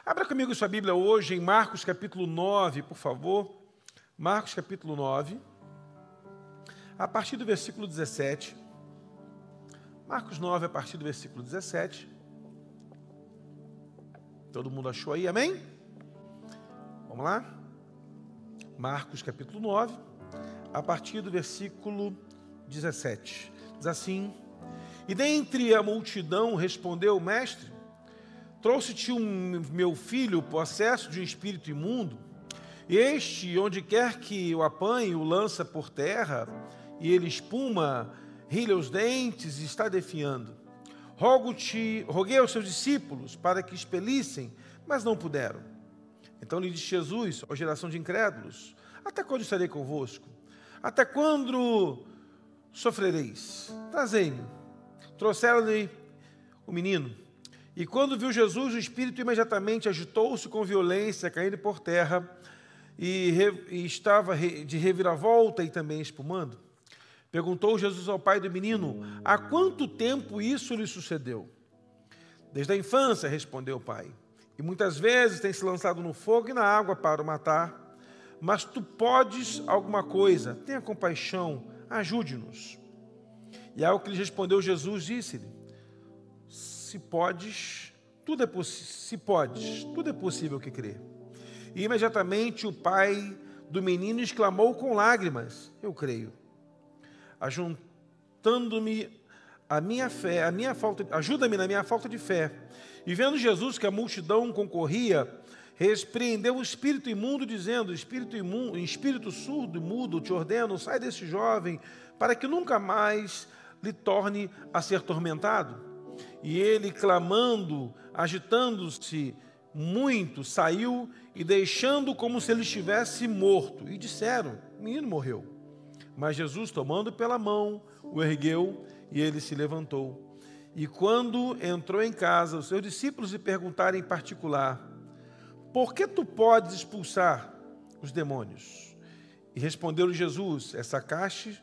Abra comigo sua Bíblia hoje em Marcos capítulo 9, por favor. Marcos capítulo 9, a partir do versículo 17. Marcos 9, a partir do versículo 17. Todo mundo achou aí, amém? Vamos lá? Marcos capítulo 9, a partir do versículo 17. Diz assim: E dentre a multidão respondeu o mestre: Trouxe-te meu filho possesso de um espírito imundo, e este, onde quer que o apanhe, o lança por terra, e ele espuma, rilha os dentes e está definhando. Roguei aos seus discípulos para que expelissem, mas não puderam. Então lhe disse Jesus, ó geração de incrédulos: Até quando estarei convosco? Até quando sofrereis? Trazei-me. Trouxeram-lhe o menino. E quando viu Jesus, o espírito imediatamente agitou-se com violência, caindo por terra, e estava de reviravolta e também espumando. Perguntou Jesus ao pai do menino: Há quanto tempo isso lhe sucedeu? Desde a infância, respondeu o pai. E muitas vezes tem se lançado no fogo e na água para o matar. Mas tu podes alguma coisa, tenha compaixão, ajude-nos. E ao que lhe respondeu Jesus, disse-lhe: Se podes, tudo é possível que crê. E imediatamente o pai do menino exclamou com lágrimas: Eu creio. Ajuntando-me a minha fé, ajuda-me na minha falta de fé. E vendo Jesus que a multidão concorria, repreendeu o espírito imundo, dizendo: espírito surdo e mudo, te ordeno, sai desse jovem, para que nunca mais lhe torne a ser tormentado. E ele, clamando, agitando-se muito, saiu e deixando como se ele estivesse morto. E disseram: O menino morreu. Mas Jesus, tomando pela mão, o ergueu e ele se levantou. E quando entrou em casa, os seus discípulos lhe perguntaram em particular: Por que tu podes expulsar os demônios? E respondeu-lhe Jesus: Essa caixa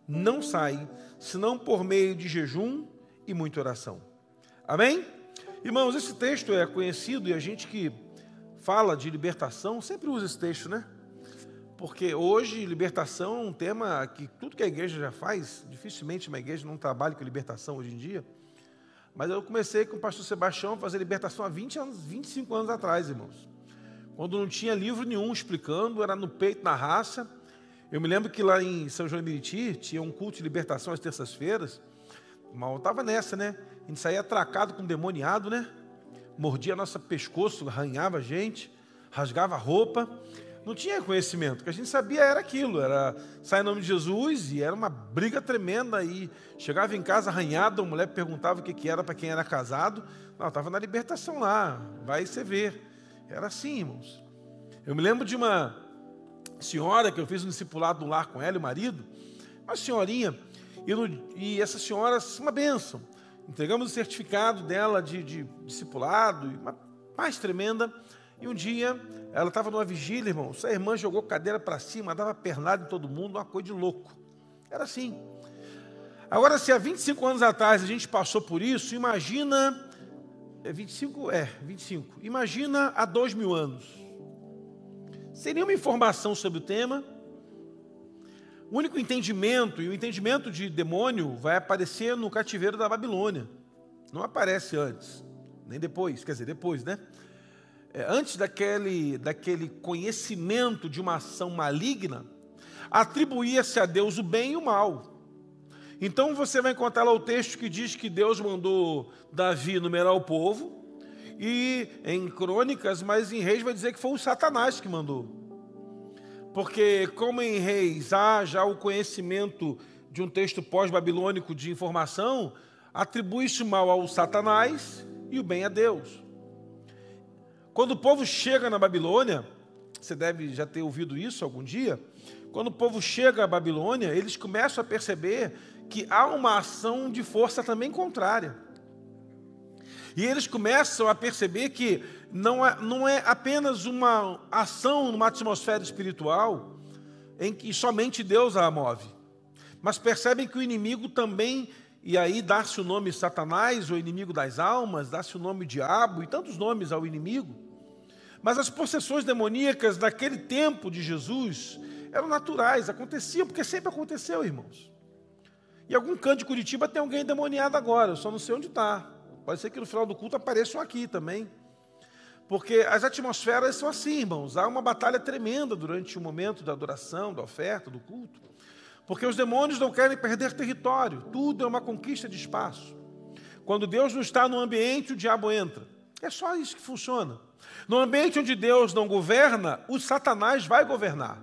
não sai, senão por meio de jejum e muita oração. Amém? Irmãos, esse texto é conhecido e a gente que fala de libertação sempre usa esse texto, né? Porque hoje libertação é um tema que tudo que a igreja já faz, dificilmente uma igreja não trabalha com libertação hoje em dia. Mas eu comecei com o pastor Sebastião a fazer libertação há 25 anos atrás, irmãos. Quando não tinha livro nenhum explicando, era no peito, na raça. Eu me lembro que lá em São João de Meriti tinha um culto de libertação às terças-feiras. Mal estava nessa, né? A gente saía atracado com demoniado, né? Mordia nosso pescoço, arranhava a gente, rasgava a roupa. Não tinha conhecimento, o que a gente sabia era aquilo, era sair em nome de Jesus, e era uma briga tremenda. E chegava em casa arranhado, a mulher perguntava o que era para quem era casado. Não, estava na libertação lá, vai você ver. Era assim, irmãos. Eu me lembro de uma senhora que eu fiz um discipulado no lar com ela e o marido, uma senhorinha. E essa senhora, uma bênção. Entregamos o certificado dela de discipulado, uma paz tremenda. E um dia, ela estava numa vigília, irmão. Essa irmã jogou cadeira para cima, dava pernada em todo mundo, uma coisa de louco. Era assim. Agora, se há 25 anos atrás a gente passou por isso, imagina... 25. Imagina há 2000 anos. Sem nenhuma informação sobre o tema... O único entendimento, e o entendimento de demônio, vai aparecer no cativeiro da Babilônia. Não aparece antes, nem depois, quer dizer, depois, né? Antes daquele conhecimento de uma ação maligna, atribuía-se a Deus o bem e o mal. Então você vai encontrar lá o texto que diz que Deus mandou Davi numerar o povo, e em Crônicas, mas em Reis vai dizer que foi o Satanás que mandou. Porque, como em Reis há já o conhecimento de um texto pós-babilônico de informação, atribui-se o mal ao Satanás e o bem a Deus. Quando o povo chega na Babilônia, você deve já ter ouvido isso algum dia, quando o povo chega à Babilônia, eles começam a perceber que há uma ação de força também contrária. E eles começam a perceber que não é apenas uma ação numa atmosfera espiritual em que somente Deus a move, mas percebem que o inimigo também e aí dá-se o nome Satanás, o inimigo das almas, dá-se o nome diabo e tantos nomes ao inimigo. Mas as possessões demoníacas naquele tempo de Jesus eram naturais, aconteciam, porque sempre aconteceu, irmãos. Em algum canto de Curitiba tem alguém endemoniado agora, eu só não sei onde está. Pode ser que no final do culto apareçam aqui também. Porque as atmosferas são assim, irmãos. Há uma batalha tremenda durante o momento da adoração, da oferta, do culto. Porque os demônios não querem perder território. Tudo é uma conquista de espaço. Quando Deus não está no ambiente, o diabo entra. É só isso que funciona. No ambiente onde Deus não governa, o Satanás vai governar.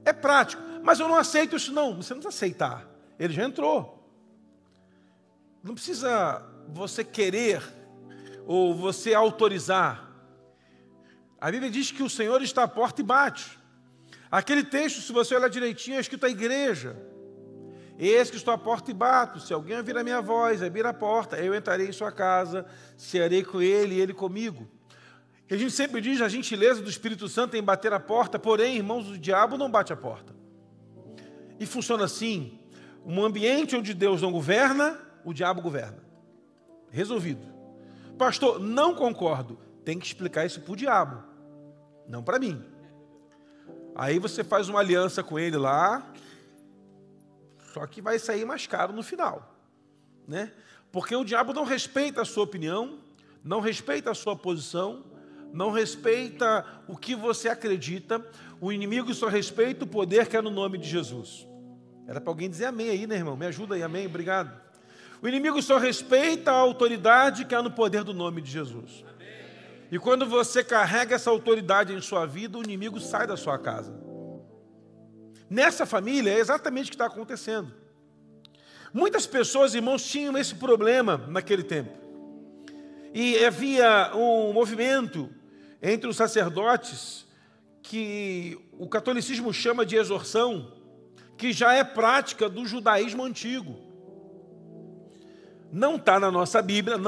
É prático. Mas eu não aceito isso não. Você não precisa aceitar. Ele já entrou. Não precisa você querer ou você autorizar. A Bíblia diz que o Senhor está à porta e bate. Aquele texto, se você olhar direitinho, é escrito a igreja. Eis que estou à porta e bato. Se alguém ouvir a minha voz, abrir a porta, eu entrarei em sua casa, cearei com ele e ele comigo. E a gente sempre diz a gentileza do Espírito Santo em bater a porta, porém, irmãos, o diabo não bate a porta. E funciona assim. Um ambiente onde Deus não governa, o diabo governa. Resolvido. Pastor, não concordo. Tem que explicar isso para o diabo, não para mim. Aí você faz uma aliança com ele lá, só que vai sair mais caro no final, né? Porque o diabo não respeita a sua opinião, não respeita a sua posição, não respeita o que você acredita. O inimigo só respeita o poder que é no nome de Jesus. Era para alguém dizer amém aí, né, irmão? Me ajuda aí, amém, obrigado. O inimigo só respeita a autoridade que há no poder do nome de Jesus. E quando você carrega essa autoridade em sua vida, o inimigo sai da sua casa. Nessa família é exatamente o que está acontecendo. Muitas pessoas, irmãos, tinham esse problema naquele tempo. E havia um movimento entre os sacerdotes que o catolicismo chama de exorção, que já é prática do judaísmo antigo. Não está na nossa Bíblia,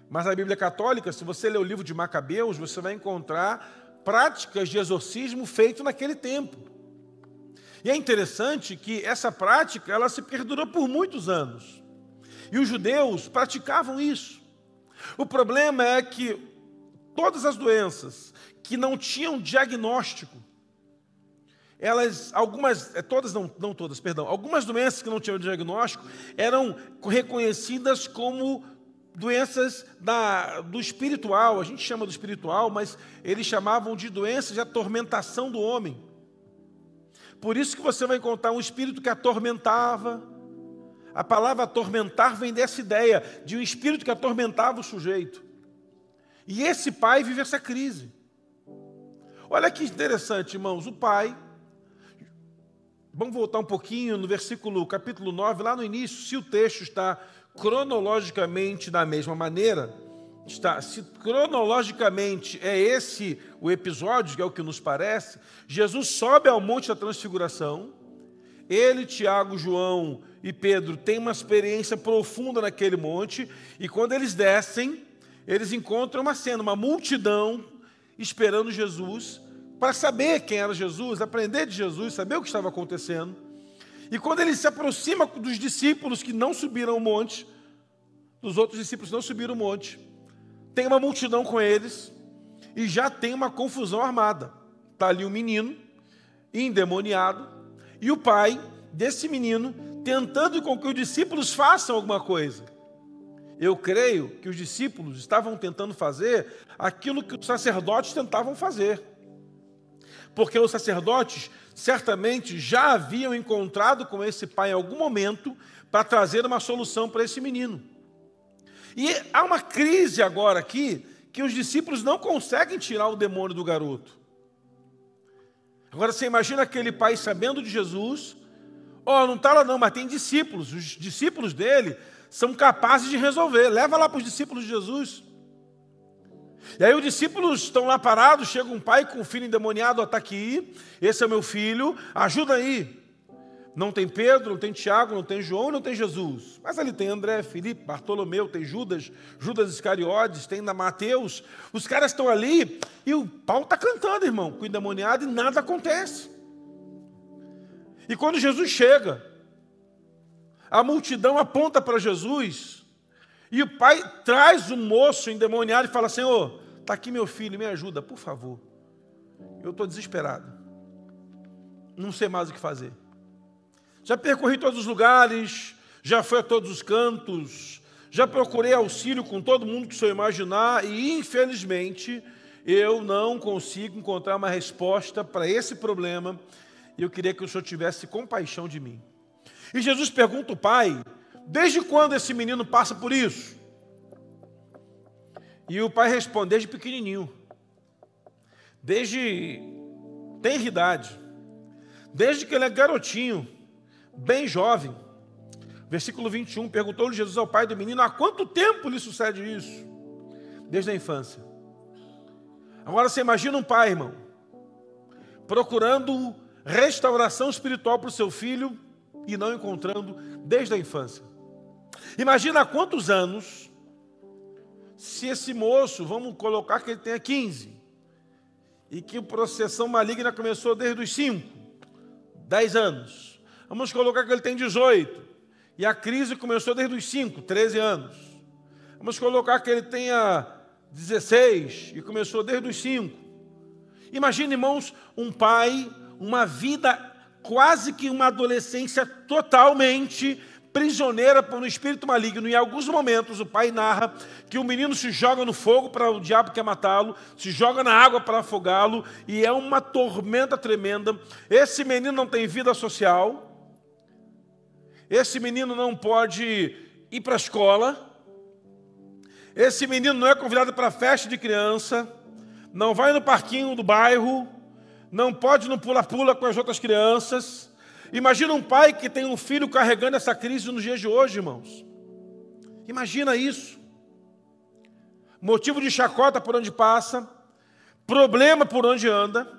mas na Bíblia católica, se você ler o livro de Macabeus, você vai encontrar práticas de exorcismo feito naquele tempo. E é interessante que essa prática, ela se perdurou por muitos anos. E os judeus praticavam isso. O problema é que todas as doenças que não tinham diagnóstico, algumas doenças que não tinham diagnóstico eram reconhecidas como doenças do espiritual. A gente chama do espiritual, mas eles chamavam de doenças de atormentação do homem. Por isso que você vai encontrar um espírito que atormentava. A palavra atormentar vem dessa ideia, de um espírito que atormentava o sujeito. E esse pai vive essa crise. Olha que interessante, irmãos, o pai... Vamos voltar um pouquinho no capítulo 9, lá no início, se o texto está cronologicamente da mesma maneira, se cronologicamente é esse o episódio, que é o que nos parece, Jesus sobe ao Monte da Transfiguração, ele, Tiago, João e Pedro têm uma experiência profunda naquele monte, e quando eles descem, eles encontram uma cena, uma multidão esperando Jesus, para saber quem era Jesus, aprender de Jesus, saber o que estava acontecendo. E quando ele se aproxima dos discípulos que não subiram o monte, dos outros discípulos que não subiram o monte, tem uma multidão com eles e já tem uma confusão armada. Está ali um menino endemoniado e o pai desse menino tentando com que os discípulos façam alguma coisa. Eu creio que os discípulos estavam tentando fazer aquilo que os sacerdotes tentavam fazer. Porque os sacerdotes certamente já haviam encontrado com esse pai em algum momento para trazer uma solução para esse menino. E há uma crise agora aqui, que os discípulos não conseguem tirar o demônio do garoto. Agora você imagina aquele pai sabendo de Jesus, não está lá não, mas tem discípulos, os discípulos dele são capazes de resolver, leva lá para os discípulos de Jesus. E aí os discípulos estão lá parados, chega um pai com um filho endemoniado, está aqui, esse é meu filho, ajuda aí. Não tem Pedro, não tem Tiago, não tem João, não tem Jesus. Mas ali tem André, Filipe, Bartolomeu, tem Judas Iscariotes, tem Mateus. Os caras estão ali e o pau está cantando, irmão, com o endemoniado e nada acontece. E quando Jesus chega, A multidão aponta para Jesus. E o pai traz o moço endemoniado e fala: Senhor, está aqui meu filho, me ajuda, por favor. Eu estou desesperado. Não sei mais o que fazer. Já percorri todos os lugares, já fui a todos os cantos, já procurei auxílio com todo mundo que o senhor imaginar e, infelizmente, eu não consigo encontrar uma resposta para esse problema e eu queria que o senhor tivesse compaixão de mim. E Jesus pergunta ao pai: desde quando esse menino passa por isso? E o pai responde: desde pequenininho, desde tenra idade, desde que ele é garotinho, bem jovem. Versículo 21, perguntou-lhe Jesus ao pai do menino: há quanto tempo lhe sucede isso? Desde a infância. Agora você imagina um pai, irmão, procurando restauração espiritual para o seu filho e não encontrando desde a infância. Imagina há quantos anos, se esse moço, vamos colocar que ele tenha 15, e que a possessão maligna começou desde os 5, 10 anos. Vamos colocar que ele tem 18, e a crise começou desde os 5, 13 anos. Vamos colocar que ele tenha 16 e começou desde os 5. Imagine, irmãos, um pai, uma vida, quase que uma adolescência totalmente prisioneira por um espírito maligno. Em alguns momentos o pai narra que o menino se joga no fogo para o diabo quer matá-lo, se joga na água para afogá-lo, e é uma tormenta tremenda. Esse menino não tem vida social, esse menino não pode ir para a escola, esse menino não é convidado para a festa de criança, não vai no parquinho do bairro, não pode no pula-pula com as outras crianças. Imagina um pai que tem um filho carregando essa crise nos dias de hoje, irmãos. Imagina isso. Motivo de chacota por onde passa, problema por onde anda.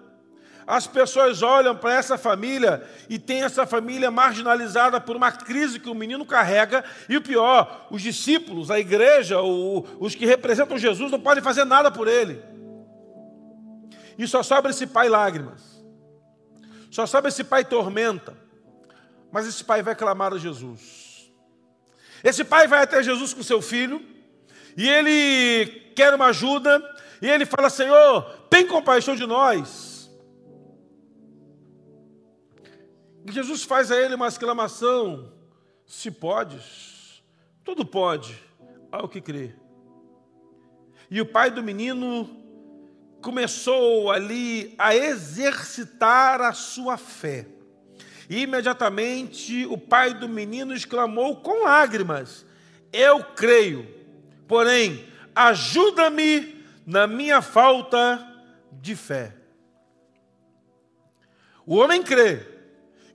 As pessoas olham para essa família e tem essa família marginalizada por uma crise que o menino carrega. E o pior, os discípulos, a igreja, os que representam Jesus não podem fazer nada por ele. E só sobra esse pai lágrimas. Só sobra esse pai tormenta. Mas esse pai vai clamar a Jesus. Esse pai vai até Jesus com seu filho. E ele quer uma ajuda. E ele fala: Senhor, tem compaixão de nós. E Jesus faz a ele uma exclamação: se podes, tudo pode ao que crê. E o pai do menino começou ali a exercitar a sua fé. E imediatamente o pai do menino exclamou com lágrimas: eu creio, porém ajuda-me na minha falta de fé. O homem crê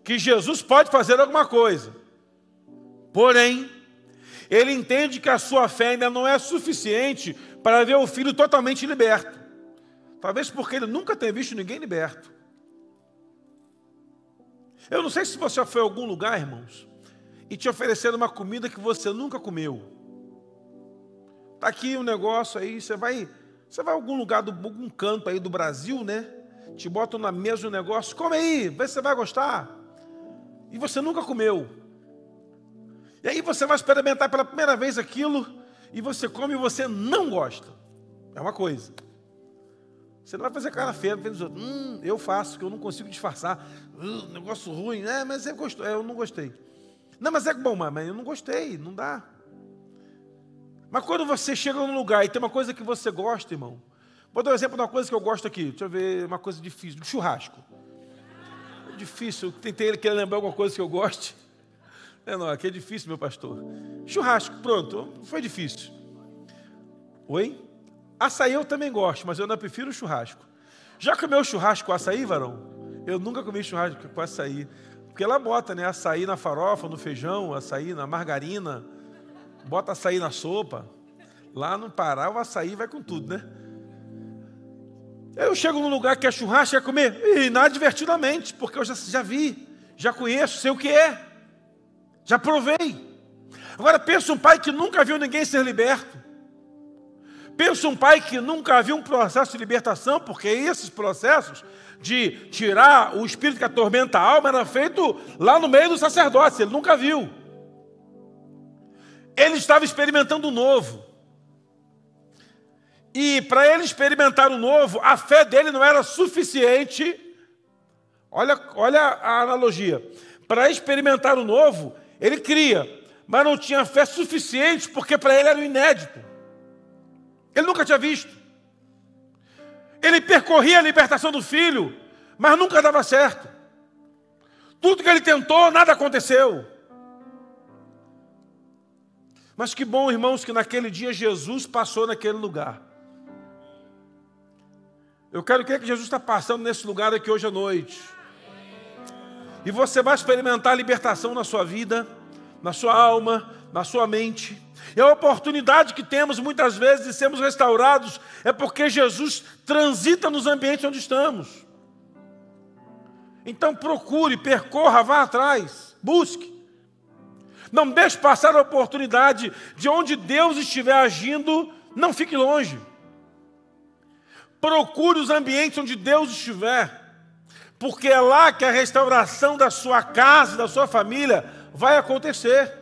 que Jesus pode fazer alguma coisa, porém ele entende que a sua fé ainda não é suficiente para ver o filho totalmente liberto. Talvez porque ele nunca tenha visto ninguém liberto. Eu não sei se você foi a algum lugar, irmãos, e te ofereceram uma comida que você nunca comeu. Está aqui um negócio aí, você vai a algum lugar, algum canto aí do Brasil, né? Te botam na mesa um negócio, come aí, vê se você vai gostar. E você nunca comeu. E aí você vai experimentar pela primeira vez aquilo, e você come e você não gosta. É uma coisa. Você não vai fazer cara feia, eu faço, que eu não consigo disfarçar. Negócio ruim, mas eu não gostei. Não, mas é bom, mas eu não gostei, não dá. Mas quando você chega num lugar e tem uma coisa que você gosta, irmão. Vou dar um exemplo de uma coisa que eu gosto aqui. Deixa eu ver, uma coisa difícil, do churrasco. É difícil, eu tentei querer lembrar alguma coisa que eu goste. Não, aqui é difícil, meu pastor. Churrasco, pronto, foi difícil. Oi? Açaí eu também gosto, mas eu não prefiro o churrasco. Já comeu churrasco com açaí, varão? Eu nunca comi churrasco com açaí. Porque ela bota, né, açaí na farofa, no feijão, açaí na margarina, bota açaí na sopa. Lá no Pará o açaí vai com tudo, né? Eu chego num lugar que é churrasco, quer comer? Inadvertidamente, porque eu já vi, já conheço, sei o que é. Já provei. Agora pensa um pai que nunca viu ninguém ser liberto. Pensa um pai que nunca viu um processo de libertação, porque esses processos de tirar o espírito que atormenta a alma era feito lá no meio do sacerdócio, ele nunca viu. Ele estava experimentando o novo. E para ele experimentar o novo, a fé dele não era suficiente. Olha a analogia. Para experimentar o novo, ele cria, mas não tinha fé suficiente, porque para ele era o inédito. Ele nunca tinha visto. Ele percorria a libertação do filho, mas nunca dava certo. Tudo que ele tentou, nada aconteceu. Mas que bom, irmãos, que naquele dia Jesus passou naquele lugar. Eu quero crer que Jesus está passando nesse lugar aqui hoje à noite. E você vai experimentar a libertação na sua vida, na sua alma, na sua mente. E a oportunidade que temos muitas vezes de sermos restaurados é porque Jesus transita nos ambientes onde estamos. Então procure, percorra, vá atrás, busque. Não deixe passar a oportunidade de onde Deus estiver agindo, não fique longe. Procure os ambientes onde Deus estiver, porque é lá que a restauração da sua casa, da sua família, vai acontecer.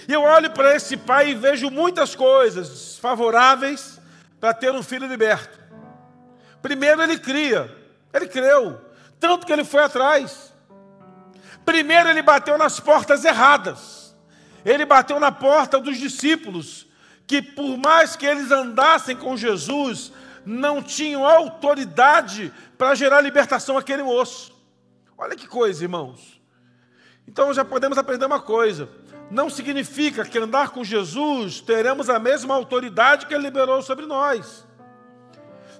E eu olho para esse pai e vejo muitas coisas favoráveis para ter um filho liberto. Primeiro ele creu, tanto que ele foi atrás. Primeiro ele bateu nas portas erradas. Ele bateu na porta dos discípulos, que por mais que eles andassem com Jesus, não tinham autoridade para gerar libertação àquele moço. Olha que coisa, irmãos. Então já podemos aprender uma coisa. Não significa que andar com Jesus teremos a mesma autoridade que Ele liberou sobre nós.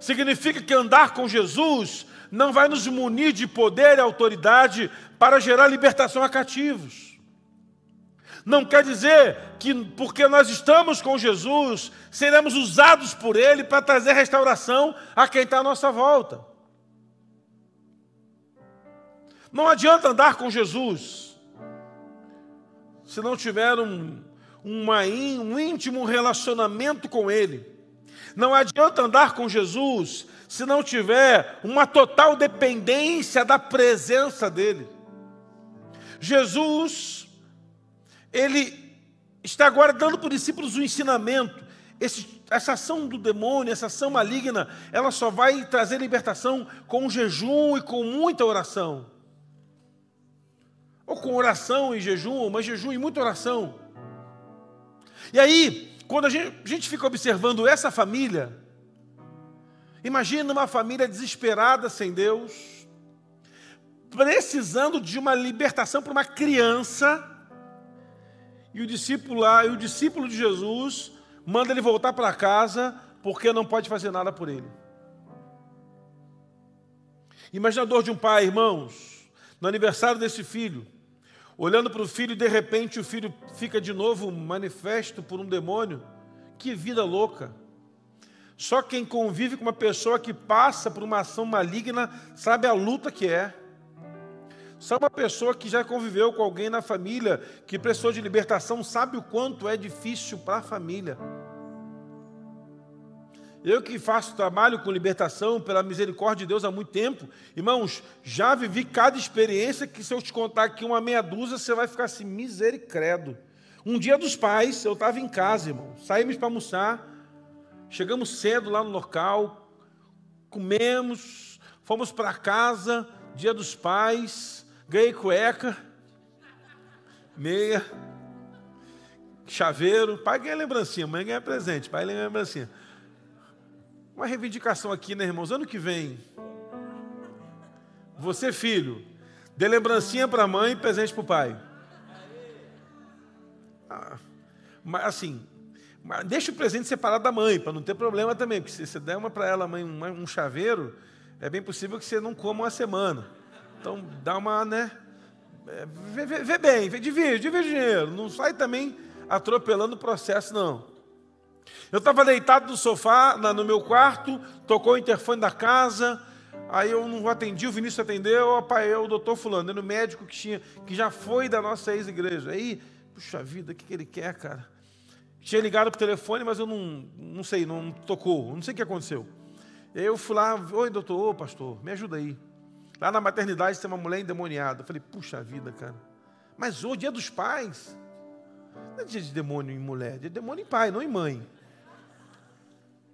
Significa que andar com Jesus não vai nos munir de poder e autoridade para gerar libertação a cativos. Não quer dizer que, porque nós estamos com Jesus, seremos usados por Ele para trazer restauração a quem está à nossa volta. Não adianta andar com Jesus se não tiver um íntimo relacionamento com Ele. Não adianta andar com Jesus se não tiver uma total dependência da presença dEle. Jesus, Ele está agora dando para os discípulos um ensinamento. Essa ação do demônio, essa ação maligna, ela só vai trazer libertação com jejum e com muita oração. Ou com oração e jejum, mas jejum e muita oração. E aí, quando a gente fica observando essa família, imagina uma família desesperada sem Deus, precisando de uma libertação para uma criança, e o discípulo de Jesus manda ele voltar para casa, porque não pode fazer nada por ele. Imagina a dor de um pai, irmãos, no aniversário desse filho, olhando para o filho e de repente o filho fica de novo manifesto por um demônio. Que vida louca! Só quem convive com uma pessoa que passa por uma ação maligna sabe a luta que é. Só uma pessoa que já conviveu com alguém na família que precisou de libertação sabe o quanto é difícil para a família. Eu que faço trabalho com libertação pela misericórdia de Deus há muito tempo, irmãos, já vivi cada experiência que se eu te contar aqui uma meia dúzia, você vai ficar assim, misericredo. Um dia dos pais, eu estava em casa, irmão, saímos para almoçar, chegamos cedo lá no local, comemos, fomos para casa, dia dos pais, ganhei cueca, meia, chaveiro, pai ganha lembrancinha, mãe ganha presente, pai ganha lembrancinha. Uma reivindicação aqui, né, irmãos? Ano que vem, você, filho, dê lembrancinha para a mãe e presente para o pai. Mas assim, deixa o presente separado da mãe, para não ter problema também, porque se você der uma para ela, mãe, um chaveiro, é bem possível que você não coma uma semana. Então, dá uma, né? Vê bem, divide o dinheiro. Não sai também atropelando o processo, não. Eu estava deitado no sofá, no meu quarto, tocou o interfone da casa, aí eu não atendi, o Vinícius atendeu, o doutor fulano, era o médico que já foi da nossa ex-igreja. Aí, puxa vida, o que ele quer, cara? Tinha ligado para o telefone, mas eu não sei, não tocou, não sei o que aconteceu. E aí eu fui lá, oi doutor, ô pastor, me ajuda aí. Lá na maternidade tem uma mulher endemoniada. Eu falei, puxa vida, cara, mas hoje, dia dos pais, Não é dia de demônio em mulher, é dia de demônio em pai, não em mãe.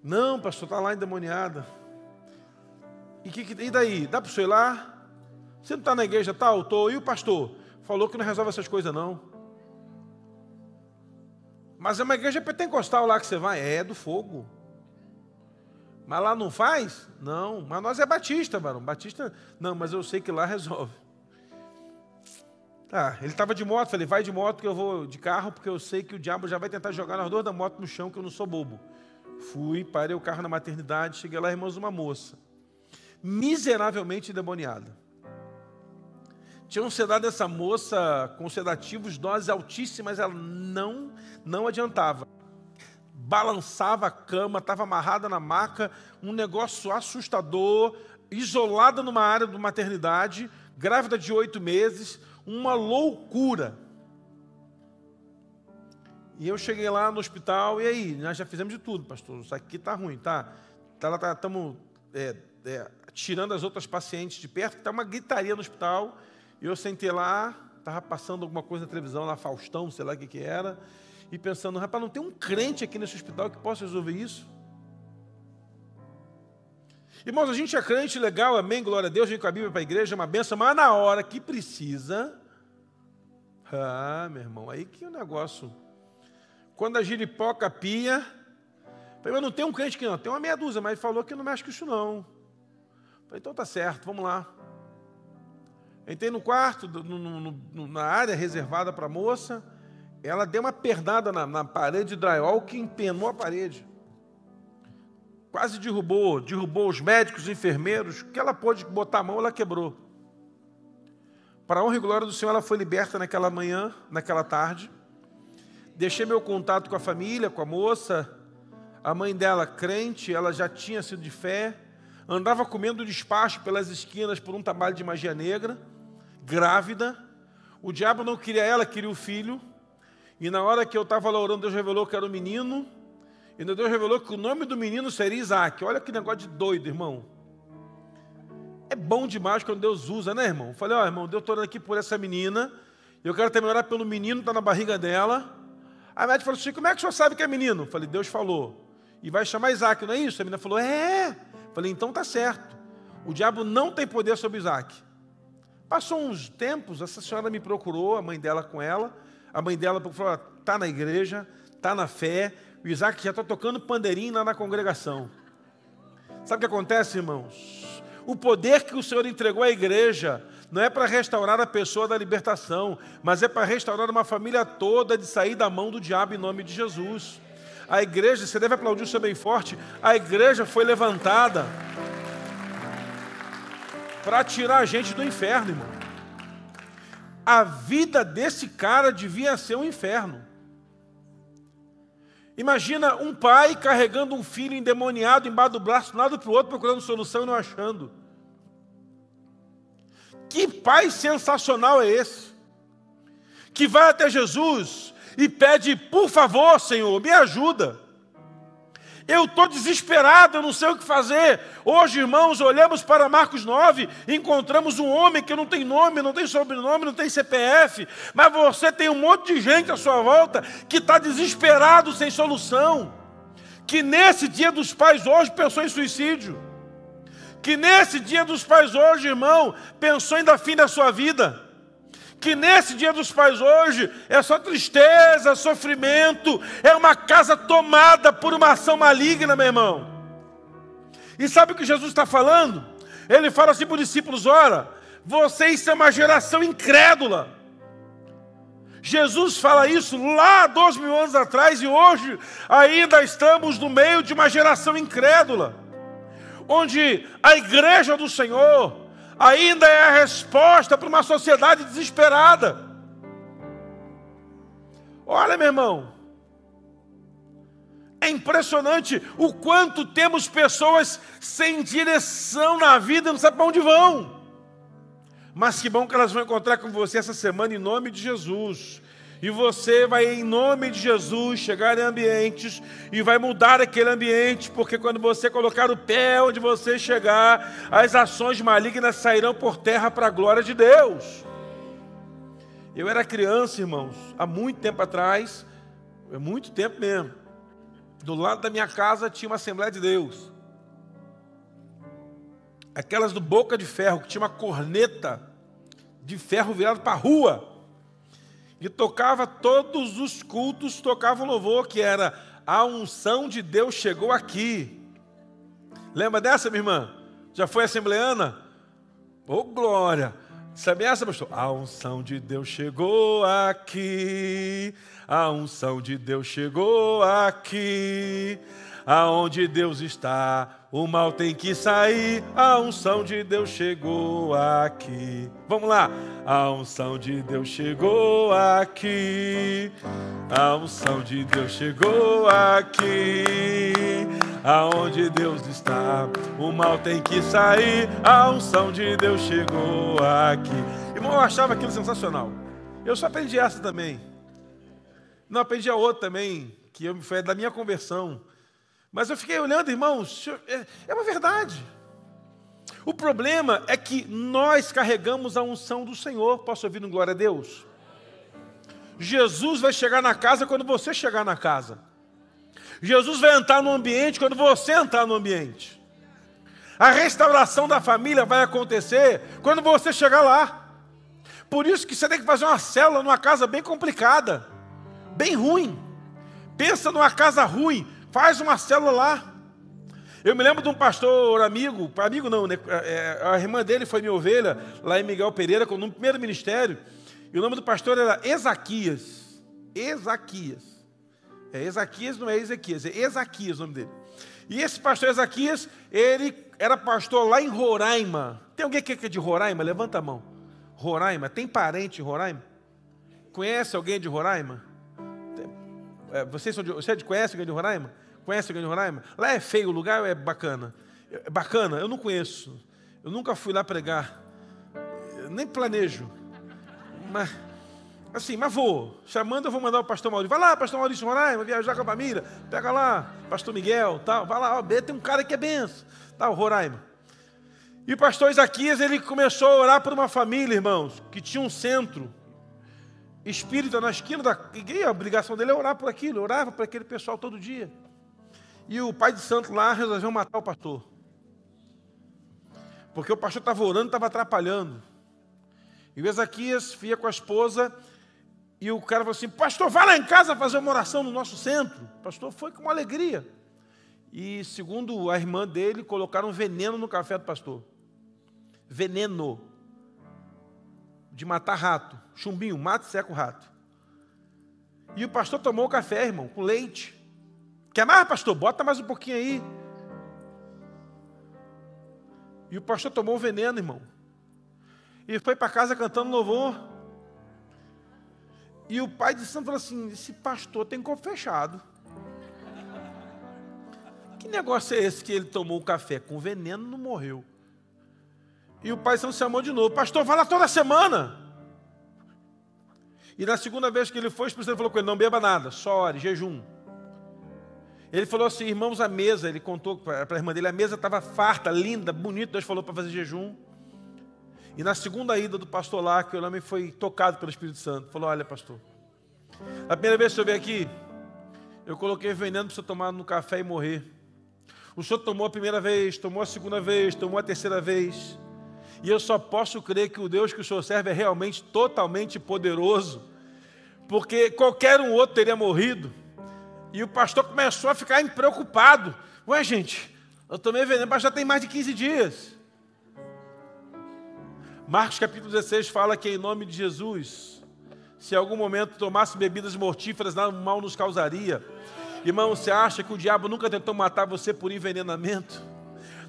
Não, pastor, está lá endemoniada. E daí? Dá para o senhor ir lá? Você não está na igreja tal? Estou. E o pastor? Falou que não resolve essas coisas, não. Mas é uma igreja pentecostal lá que você vai? É do fogo. Mas lá não faz? Não. Mas nós é batista, varão. Batista, não, mas eu sei que lá resolve. Tá, ele estava de moto, falei, vai de moto que eu vou de carro, porque eu sei que o diabo já vai tentar jogar nós dois da moto no chão, que eu não sou bobo. Fui, parei o carro na maternidade, cheguei lá, irmãos, uma moça, miseravelmente endemoniada. Tinham sedado essa moça com sedativos, doses altíssimas, ela não adiantava. Balançava a cama, estava amarrada na maca, um negócio assustador, isolada numa área de maternidade, grávida de 8 meses, uma loucura. E eu cheguei lá no hospital, e aí? Nós já fizemos de tudo, pastor, isso aqui está ruim, tá? Estamos tirando as outras pacientes de perto, que está uma gritaria no hospital, e eu sentei lá, estava passando alguma coisa na televisão, lá Faustão, sei lá o que era, e pensando, rapaz, não tem um crente aqui nesse hospital que possa resolver isso? Irmãos, a gente é crente, legal, amém, glória a Deus, vem com a Bíblia para a igreja, é uma benção, mas na hora que precisa, meu irmão, aí que o negócio, quando a giripoca pia, eu não tem um crente que não, tem uma meia dúzia, mas ele falou que não mexe com isso não. Falei, então tá certo, vamos lá. Entrei no quarto, na área reservada para a moça, ela deu uma pernada na parede de drywall que empenou a parede. Quase derrubou os médicos, os enfermeiros, o que ela pôde botar a mão, ela quebrou. Para a honra e glória do Senhor, ela foi liberta naquela manhã, naquela tarde. Deixei meu contato com a família, com a moça, a mãe dela crente, ela já tinha sido de fé, andava comendo despacho pelas esquinas por um trabalho de magia negra, grávida. O diabo não queria ela, queria o filho. E na hora que eu estava lá orando, Deus revelou que era um menino. E Deus revelou que o nome do menino seria Isaac. Olha que negócio de doido, irmão. É bom demais quando Deus usa, né, irmão? Falei, irmão, Deus está orando aqui por essa menina. Eu quero também orar pelo menino que está na barriga dela. Aí a médica falou assim, como é que o senhor sabe que é menino? Falei, Deus falou. E vai chamar Isaac, não é isso? A menina falou, é. Falei, então tá certo. O diabo não tem poder sobre Isaac. Passou uns tempos, essa senhora me procurou, a mãe dela com ela. A mãe dela falou, está na igreja, está na fé. O Isaac já está tocando pandeirinho lá na congregação. Sabe o que acontece, irmãos? O poder que o Senhor entregou à igreja não é para restaurar a pessoa da libertação, mas é para restaurar uma família toda de sair da mão do diabo em nome de Jesus. A igreja, você deve aplaudir o Senhor bem forte, a igreja foi levantada para tirar a gente do inferno, irmão. A vida desse cara devia ser um inferno. Imagina um pai carregando um filho endemoniado embaixo do braço, de um lado para o outro, procurando solução e não achando. Que pai sensacional é esse? Que vai até Jesus e pede, por favor, Senhor, me ajuda. Eu estou desesperado, eu não sei o que fazer. Hoje, irmãos, olhamos para Marcos 9 e encontramos um homem que não tem nome, não tem sobrenome, não tem CPF, mas você tem um monte de gente à sua volta que está desesperado, sem solução. Que nesse dia dos pais hoje pensou em suicídio. Que nesse dia dos pais hoje, irmão, pensou em dar fim da sua vida. Que nesse dia dos pais hoje é só tristeza, sofrimento, é uma casa tomada por uma ação maligna, meu irmão. E sabe o que Jesus está falando? Ele fala assim para os discípulos, ora, vocês são uma geração incrédula. Jesus fala isso lá 2000 anos atrás e hoje ainda estamos no meio de uma geração incrédula. Onde a igreja do Senhor ainda é a resposta para uma sociedade desesperada. Olha, meu irmão, é impressionante o quanto temos pessoas sem direção na vida e não sabem para onde vão. Mas que bom que elas vão encontrar com você essa semana em nome de Jesus. E você vai, em nome de Jesus, chegar em ambientes e vai mudar aquele ambiente, porque quando você colocar o pé onde você chegar, as ações malignas sairão por terra para a glória de Deus. Eu era criança, irmãos, há muito tempo atrás, muito tempo mesmo. Do lado da minha casa tinha uma Assembleia de Deus. Aquelas do Boca de Ferro, que tinha uma corneta de ferro virado para a rua. E tocava todos os cultos, tocava o louvor, que era a unção de Deus chegou aqui. Lembra dessa, minha irmã? Já foi assembleana? Ô, glória! Sabe essa, pastor? A unção de Deus chegou aqui. A unção de Deus chegou aqui. Aonde Deus está, o mal tem que sair. A unção de Deus chegou aqui. Vamos lá. A unção de Deus chegou aqui. A unção de Deus chegou aqui. Aonde Deus está, o mal tem que sair. A unção de Deus chegou aqui. Irmão, eu achava aquilo sensacional. Eu só aprendi essa também. Não, aprendi a outra também, que foi da minha conversão. Mas eu fiquei olhando, irmãos, é uma verdade. O problema é que nós carregamos a unção do Senhor. Posso ouvir um glória a Deus? Jesus vai chegar na casa quando você chegar na casa. Jesus vai entrar no ambiente quando você entrar no ambiente. A restauração da família vai acontecer quando você chegar lá. Por isso que você tem que fazer uma célula numa casa bem complicada, bem ruim. Pensa numa casa ruim, faz uma célula lá. Eu me lembro de um pastor amigo não, né? A irmã dele foi minha ovelha, lá em Miguel Pereira, no primeiro ministério, e o nome do pastor era Ezaquias. Ezaquias. Ezaquias não é Ezequias, é Ezaquias o nome dele. E esse pastor Ezaquias, ele era pastor lá em Roraima. Tem alguém que é de Roraima? Levanta a mão. Roraima, tem parente em Roraima? Conhece alguém de Roraima? Você conhece alguém de Roraima? Conhece alguém de Roraima? Lá é feio o lugar ou é bacana? É bacana? Eu não conheço. Eu nunca fui lá pregar. Eu nem planejo. Mas, assim, mas vou. Chamando, eu vou mandar o pastor Maurício. Vai lá, pastor Maurício Roraima, viajar com a família. Pega lá, pastor Miguel, tal. Vai lá, ó, tem um cara que é benção. Tal, Roraima. E o pastor Ezaquias, ele começou a orar por uma família, irmãos, que tinha um centro espírita na esquina da igreja. A obrigação dele é orar por aquilo. Orava por aquele pessoal todo dia. E o pai de santo lá resolveu matar o pastor. Porque o pastor estava orando e estava atrapalhando. E o Ezaquias ia com a esposa e o cara falou assim: pastor, vai lá em casa fazer uma oração no nosso centro. O pastor foi com uma alegria. E segundo a irmã dele, colocaram veneno no café do pastor. Veneno. De matar rato. Chumbinho, mata e seca o rato. E o pastor tomou o café, irmão, com leite. Quer mais, pastor? Bota mais um pouquinho aí. E o pastor tomou o veneno, irmão. E foi para casa cantando louvor. E o pai de santo falou assim: esse pastor tem corpo fechado. Que negócio é esse que ele tomou o café com veneno e não morreu? E o pai de santo chamou de novo: pastor, vai lá toda semana. E na segunda vez que ele foi, o Espírito Santo falou com ele: não beba nada, só ore, jejum. Ele falou assim: irmãos, a mesa, ele contou para a irmã dele, a mesa estava farta, linda, bonita. Deus falou para fazer jejum. E na segunda ida do pastor lá, que o homem foi tocado pelo Espírito Santo, falou: olha, pastor, a primeira vez que eu veio aqui, eu coloquei veneno para você tomar no café e morrer. O senhor tomou a primeira vez, tomou a segunda vez, tomou a terceira vez. E eu só posso crer que o Deus que o senhor serve é realmente totalmente poderoso, porque qualquer um outro teria morrido. E o pastor começou a ficar preocupado. Ué, gente, eu tomei veneno, mas já tem mais de 15 dias. Marcos capítulo 16 fala que em nome de Jesus, se em algum momento tomasse bebidas mortíferas, nada mal nos causaria. Irmão, você acha que o diabo nunca tentou matar você por envenenamento?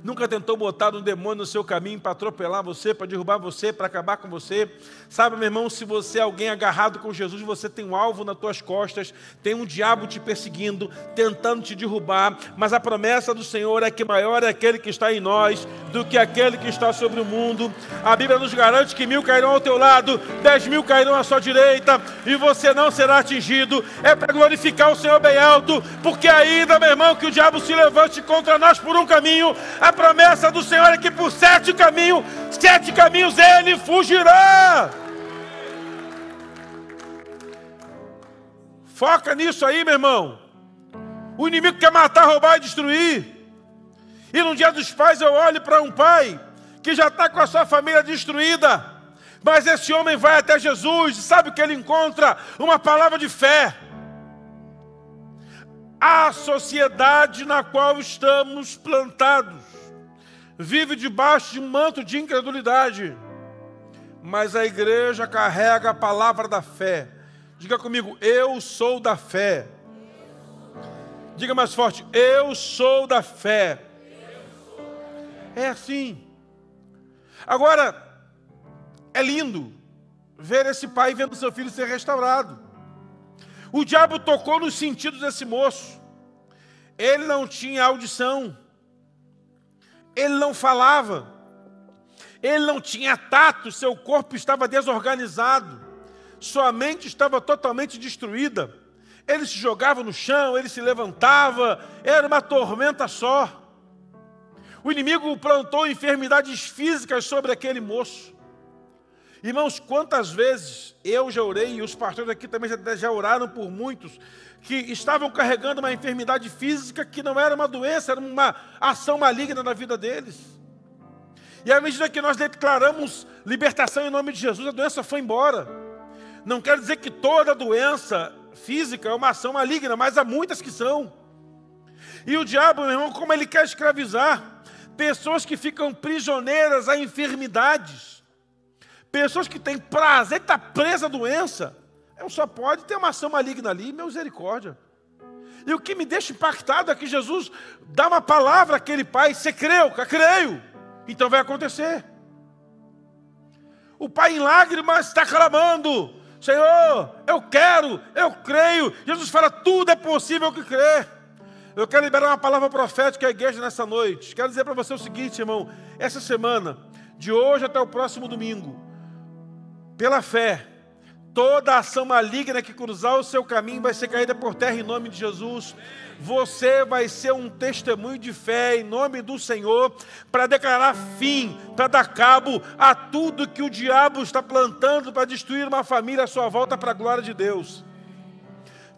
Nunca tentou botar um demônio no seu caminho para atropelar você, para derrubar você, para acabar com você? Sabe, meu irmão, se você é alguém agarrado com Jesus, você tem um alvo nas tuas costas, tem um diabo te perseguindo, tentando te derrubar, mas a promessa do Senhor é que maior é aquele que está em nós do que aquele que está sobre o mundo. A Bíblia nos garante que 1000 cairão ao teu lado, 10.000 cairão à sua direita, e você não será atingido. É para glorificar o Senhor bem alto, porque ainda, meu irmão, que o diabo se levante contra nós por um caminho, a promessa do Senhor é que por 7 caminhos ele fugirá. Foca nisso aí, meu irmão. O inimigo quer matar, roubar e destruir. E no dia dos pais eu olho para um pai que já está com a sua família destruída. Mas esse homem vai até Jesus e sabe que ele encontra uma palavra de fé. A sociedade na qual estamos plantados vive debaixo de um manto de incredulidade. Mas a igreja carrega a palavra da fé. Diga comigo, eu sou da fé. Diga mais forte, eu sou da fé. É assim. Agora, é lindo ver esse pai vendo seu filho ser restaurado. O diabo tocou nos sentidos desse moço. Ele não tinha audição. Ele não falava. Ele não tinha tato. Seu corpo estava desorganizado. Sua mente estava totalmente destruída. Ele se jogava no chão, ele se levantava. Era uma tormenta só. O inimigo plantou enfermidades físicas sobre aquele moço. Irmãos, quantas vezes eu já orei, e os pastores aqui também já oraram por muitos, que estavam carregando uma enfermidade física que não era uma doença, era uma ação maligna na vida deles. E à medida que nós declaramos libertação em nome de Jesus, a doença foi embora. Não quer dizer que toda doença física é uma ação maligna, mas há muitas que são. E o diabo, meu irmão, como ele quer escravizar pessoas que ficam prisioneiras a enfermidades, pessoas que têm prazer de estar presa à doença, só pode ter uma ação maligna ali, misericórdia. E o que me deixa impactado é que Jesus dá uma palavra àquele pai, você creu? Creio, então vai acontecer. O pai em lágrimas está clamando, Senhor, eu quero, eu creio. Jesus fala, tudo é possível que crer. Eu quero liberar uma palavra profética à igreja nessa noite. Quero dizer para você o seguinte, irmão. Essa semana, de hoje até o próximo domingo, pela fé, toda ação maligna que cruzar o seu caminho vai ser caída por terra em nome de Jesus. Você vai ser um testemunho de fé em nome do Senhor para declarar fim, para dar cabo a tudo que o diabo está plantando para destruir uma família à sua volta para a glória de Deus.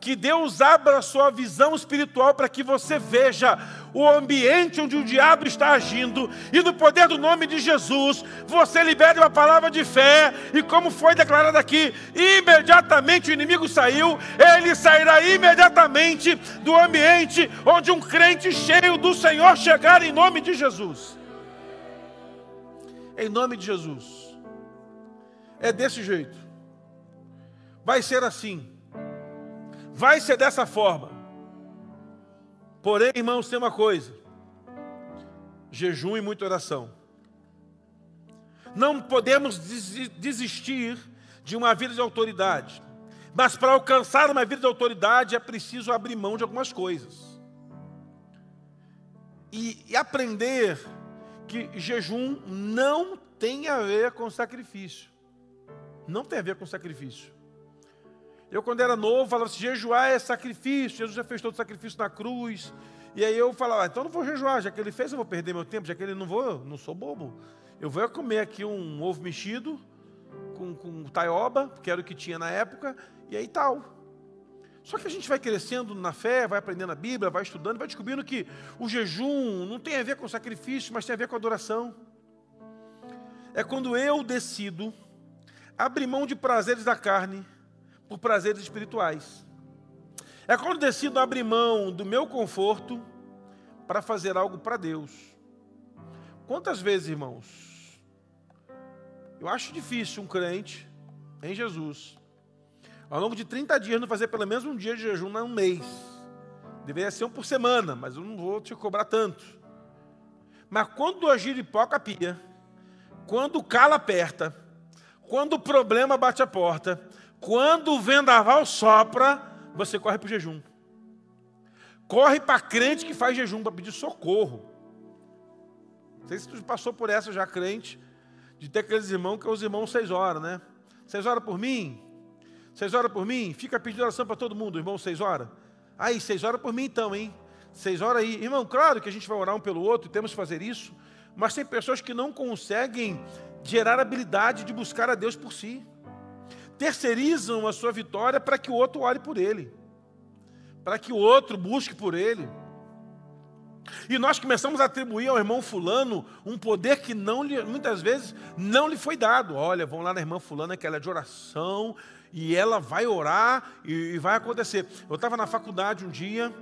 Que Deus abra a sua visão espiritual para que você veja o ambiente onde o diabo está agindo e no poder do nome de Jesus, você libere uma palavra de fé e como foi declarado aqui, imediatamente o inimigo saiu, ele sairá imediatamente do ambiente onde um crente cheio do Senhor chegar em nome de Jesus. Em nome de Jesus. É desse jeito. Vai ser assim. Vai ser dessa forma. Porém, irmãos, tem uma coisa. Jejum e muita oração. Não podemos desistir de uma vida de autoridade. Mas para alcançar uma vida de autoridade é preciso abrir mão de algumas coisas. E aprender que jejum não tem a ver com sacrifício. Não tem a ver com sacrifício. Eu, quando era novo, falava assim, jejuar é sacrifício, Jesus já fez todo o sacrifício na cruz. E aí eu falava, então não vou jejuar, já que ele fez, eu vou perder meu tempo, já que ele não sou bobo. Eu vou comer aqui um ovo mexido, com taioba, que era o que tinha na época, e aí tal. Só que a gente vai crescendo na fé, vai aprendendo a Bíblia, vai estudando, vai descobrindo que o jejum não tem a ver com sacrifício, mas tem a ver com adoração. É quando eu decido abrir mão de prazeres da carne, por prazeres espirituais. É quando decido abrir mão do meu conforto para fazer algo para Deus. Quantas vezes, irmãos, eu acho difícil um crente em Jesus, ao longo de 30 dias, não fazer pelo menos um dia de jejum num mês. Deveria ser um por semana, mas eu não vou te cobrar tanto. Mas quando a giripoca pia, quando o calo aperta, quando o problema bate a porta, quando o vendaval sopra, você corre para o jejum. Corre para crente que faz jejum para pedir socorro. Não sei se tu passou por essa já, crente, de ter aqueles irmãos que é os irmãos 6 horas, né? 6 horas por mim? 6 horas por mim? Fica pedindo oração para todo mundo, irmão, 6 horas? Aí, 6 horas por mim então, hein? 6 horas aí. Irmão, claro que a gente vai orar um pelo outro, temos que fazer isso, mas tem pessoas que não conseguem gerar habilidade de buscar a Deus por si. Terceirizam a sua vitória para que o outro ore por ele. para que o outro busque por ele. E nós começamos a atribuir ao irmão fulano um poder que muitas vezes não lhe foi dado. Olha, vão lá na irmã fulana, que ela é de oração, e ela vai orar e vai acontecer. Eu estava na faculdade um dia,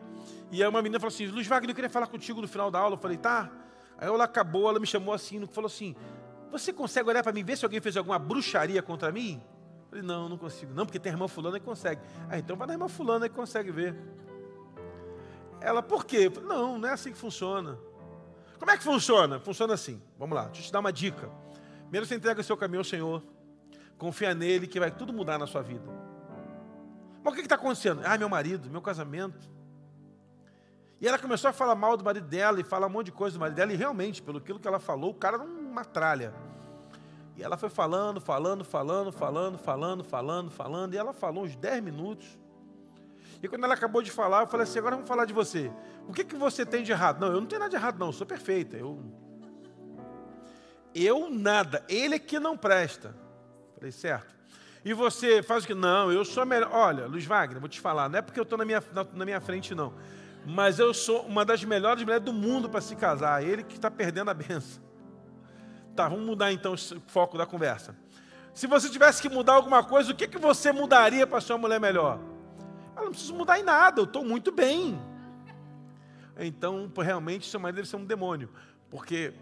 e aí uma menina falou assim, Luiz Wagner, eu queria falar contigo no final da aula. Eu falei, tá. Aí ela acabou, ela me chamou assim, falou assim, você consegue olhar para mim, ver se alguém fez alguma bruxaria contra mim? Eu falei, não consigo. Não, porque tem a irmã fulana que consegue. Ah, então vai na irmã fulana que consegue ver. Ela, por quê? Eu falei, não é assim que funciona. Como é que funciona? Funciona assim. Vamos lá, deixa eu te dar uma dica. Primeiro você entrega o seu caminho ao Senhor. Confia nele que vai tudo mudar na sua vida. Mas o que está acontecendo? Ah, meu marido, meu casamento. E ela começou a falar mal do marido dela e falar um monte de coisa do marido dela. E realmente, pelo aquilo que ela falou, o cara era uma tralha. E ela foi falando. E ela falou uns 10 minutos. E quando ela acabou de falar, eu falei assim, agora vamos falar de você. O que você tem de errado? Não, eu não tenho nada de errado não, eu sou perfeita. Eu nada, ele é que não presta. Falei, certo. E você faz o que? Não, eu sou melhor. Olha, Luiz Wagner, vou te falar, não é porque eu estou na minha frente não. Mas eu sou uma das melhores mulheres do mundo para se casar. Ele que está perdendo a benção. Tá, vamos mudar então o foco da conversa. Se você tivesse que mudar alguma coisa, o que você mudaria para ser uma mulher melhor? Eu não preciso mudar em nada, eu estou muito bem. Então, realmente, seu marido deve ser um demônio. Porque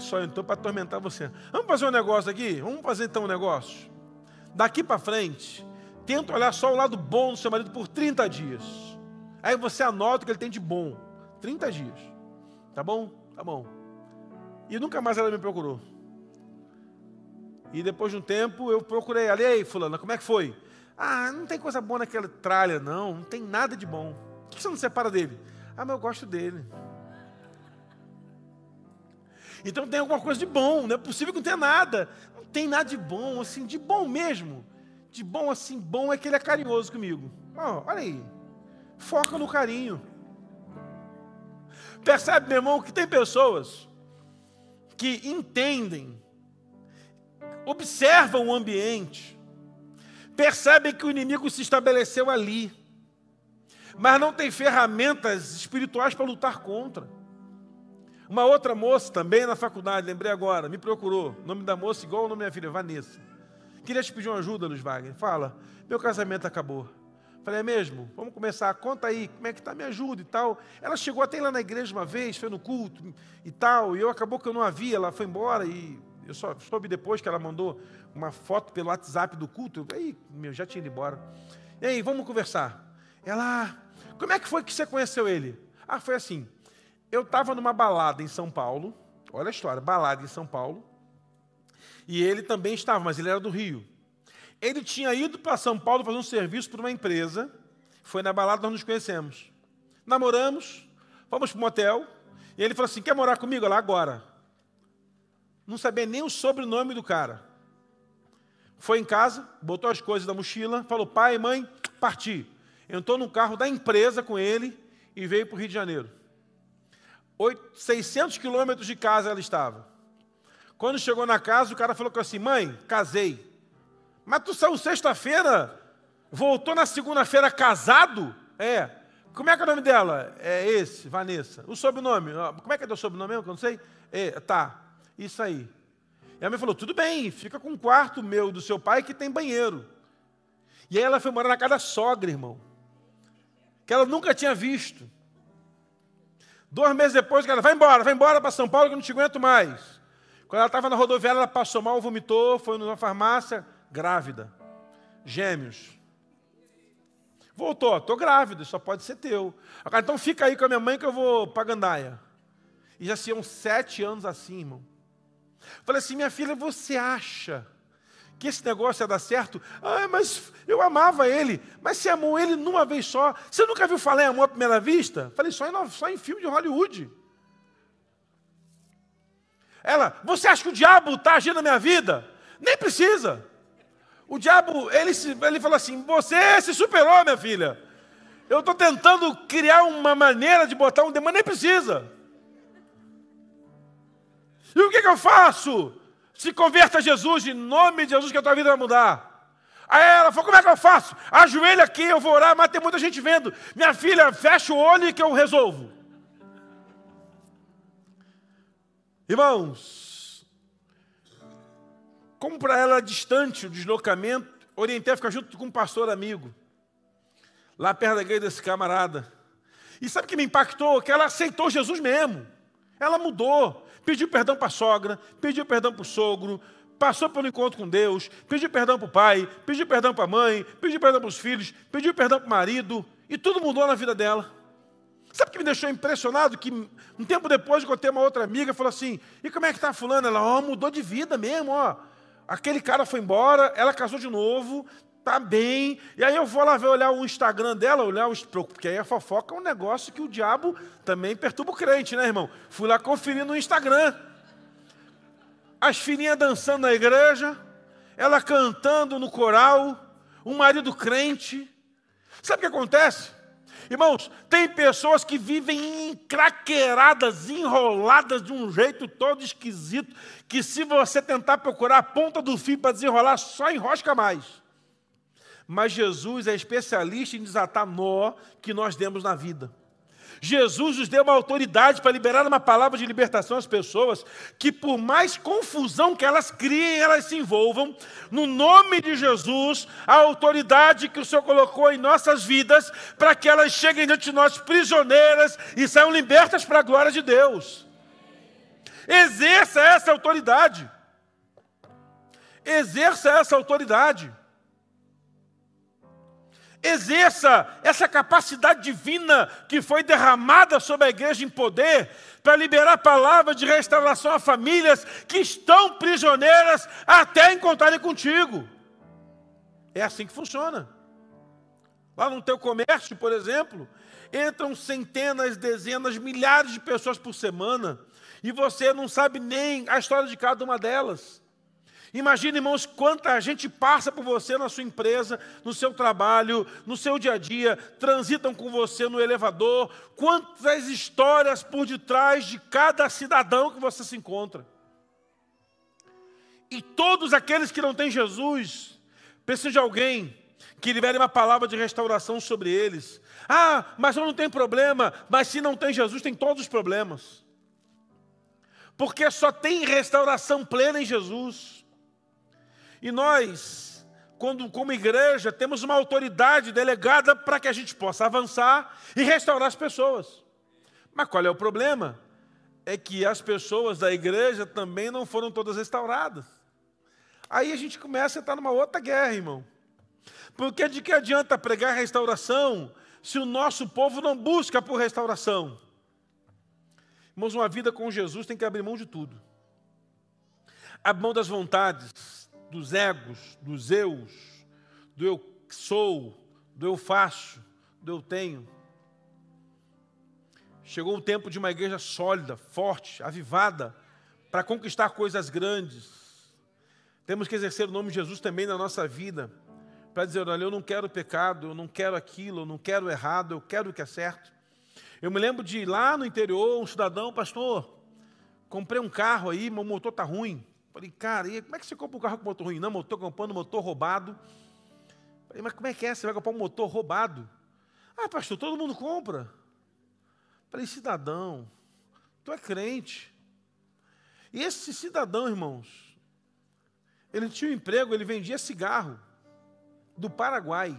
só entrou para atormentar você. Vamos fazer um negócio aqui? Vamos fazer então um negócio? Daqui para frente, tenta olhar só o lado bom do seu marido por 30 dias. Aí você anota o que ele tem de bom. 30 dias. Tá bom? Tá bom. E nunca mais ela me procurou. E depois de um tempo, eu procurei ela. E aí, fulana, como é que foi? Ah, não tem coisa boa naquela tralha, não tem nada de bom. Por que você não separa dele? Ah, mas eu gosto dele. Então tem alguma coisa de bom, não é possível que não tenha nada. Não tem nada de bom, assim, de bom mesmo. De bom, assim, bom é que ele é carinhoso comigo. Olha aí, foca no carinho. Percebe, meu irmão, que tem pessoas que entendem, observam o ambiente, percebem que o inimigo se estabeleceu ali, mas não tem ferramentas espirituais para lutar contra. Uma outra moça, também na faculdade, lembrei agora, me procurou. O nome da moça igual o nome da minha filha, Vanessa. Queria te pedir uma ajuda, Luiz Wagner. Fala, meu casamento acabou. Falei, é mesmo? Vamos começar, conta aí, como é que está, me ajuda e tal. Ela chegou até lá na igreja uma vez, foi no culto e tal, e acabou que eu não a vi, ela foi embora e eu só soube depois que ela mandou uma foto pelo WhatsApp do culto. Aí, já tinha ido embora. E aí, vamos conversar. Ela, como é que foi que você conheceu ele? Ah, foi assim. Eu estava numa balada em São Paulo. Olha a história, balada em São Paulo. E ele também estava, mas ele era do Rio. Ele tinha ido para São Paulo fazer um serviço para uma empresa. Foi na balada, nós nos conhecemos. Namoramos, fomos para um motel. E ele falou assim, quer morar comigo? Lá agora. Não sabia nem o sobrenome do cara. Foi em casa, botou as coisas da mochila, falou, pai, mãe, parti. Entrou no carro da empresa com ele e veio para o Rio de Janeiro. 600 quilômetros de casa ela estava. Quando chegou na casa, o cara falou assim, mãe, casei. Mas tu saiu sexta-feira, voltou na segunda-feira casado? É. Como é que é o nome dela? É esse, Vanessa. O sobrenome? Como é que é teu sobrenome mesmo, que eu não sei? Tá. Isso aí. E a mãe falou, tudo bem, fica com um quarto meu, do seu pai, que tem banheiro. E aí ela foi morar na casa da sogra, irmão. Que ela nunca tinha visto. 2 meses depois, ela vai embora para São Paulo, que eu não te aguento mais. Quando ela estava na rodoviária, ela passou mal, vomitou, foi numa farmácia, grávida. Gêmeos. Voltou, estou grávida, só pode ser teu. Agora, então fica aí com a minha mãe que eu vou para Gandaia. E já tinham 7 anos assim, irmão. Falei assim, minha filha, você acha que esse negócio ia dar certo? Ah, mas eu amava ele. Mas você amou ele numa vez só. Você nunca viu falar em amor à primeira vista? Falei, só em filme de Hollywood. Ela, você acha que o diabo está agindo na minha vida? Nem precisa. O diabo, ele falou assim, você se superou, minha filha. Eu estou tentando criar uma maneira de botar um demônio, nem precisa. E o que eu faço? Se converta a Jesus, em nome de Jesus, que a tua vida vai mudar. Aí ela falou, como é que eu faço? Ajoelha aqui, eu vou orar, mas tem muita gente vendo. Minha filha, fecha o olho que eu resolvo. Irmãos, como para ela era distante o deslocamento, orientei a ficar junto com um pastor amigo, lá perto da igreja desse camarada. E sabe o que me impactou? Que ela aceitou Jesus mesmo. Ela mudou, pediu perdão para a sogra, pediu perdão para o sogro, passou pelo encontro com Deus, pediu perdão para o pai, pediu perdão para a mãe, pediu perdão para os filhos, pediu perdão para o marido, e tudo mudou na vida dela. Sabe o que me deixou impressionado? Que um tempo depois eu contei uma outra amiga e falou assim, e como é que está fulana? Ela, mudou de vida mesmo, aquele cara foi embora, ela casou de novo, tá bem. E aí eu vou lá olhar o Instagram dela, porque aí a fofoca é um negócio que o diabo também perturba o crente, né, irmão? Fui lá conferir no Instagram. As filhinhas dançando na igreja, ela cantando no coral, um marido crente. Sabe o que acontece? Irmãos, tem pessoas que vivem encraqueiradas, enroladas de um jeito todo esquisito, que se você tentar procurar a ponta do fio para desenrolar, só enrosca mais. Mas Jesus é especialista em desatar nó que nós demos na vida. Jesus nos deu uma autoridade para liberar uma palavra de libertação às pessoas, que por mais confusão que elas criem, elas se envolvam, no nome de Jesus, a autoridade que o Senhor colocou em nossas vidas, para que elas cheguem diante de nós prisioneiras e saiam libertas para a glória de Deus. Exerça essa autoridade. Exerça essa autoridade. Exerça essa capacidade divina que foi derramada sobre a igreja em poder para liberar palavras de restauração a famílias que estão prisioneiras até encontrarem contigo. É assim que funciona. Lá no teu comércio, por exemplo, entram centenas, dezenas, milhares de pessoas por semana e você não sabe nem a história de cada uma delas. Imagina, irmãos, quanta gente passa por você na sua empresa, no seu trabalho, no seu dia a dia, transitam com você no elevador, quantas histórias por detrás de cada cidadão que você se encontra. E todos aqueles que não têm Jesus, precisam de alguém que libere uma palavra de restauração sobre eles. Mas eu não tenho problema, mas se não tem Jesus, tem todos os problemas. Porque só tem restauração plena em Jesus. E nós, como igreja, temos uma autoridade delegada para que a gente possa avançar e restaurar as pessoas. Mas qual é o problema? É que as pessoas da igreja também não foram todas restauradas. Aí a gente começa a entrar numa outra guerra, irmão. Porque de que adianta pregar restauração se o nosso povo não busca por restauração? Irmãos, uma vida com Jesus tem que abrir mão de tudo. Abrir mão das vontades, dos egos, dos eus, do eu sou, do eu faço, do eu tenho. Chegou o tempo de uma igreja sólida, forte, avivada, para conquistar coisas grandes. Temos que exercer o nome de Jesus também na nossa vida, para dizer, olha, eu não quero pecado, eu não quero aquilo, eu não quero errado, eu quero o que é certo. Eu me lembro de ir lá no interior, um cidadão, pastor, comprei um carro aí, meu motor está ruim. Falei, cara, e como é que você compra um carro com motor ruim? Não, estou comprando um motor roubado. Falei, mas como é que é? Você vai comprar um motor roubado? Pastor, todo mundo compra. Falei, cidadão, tu é crente. E esse cidadão, irmãos, ele tinha um emprego, ele vendia cigarro do Paraguai.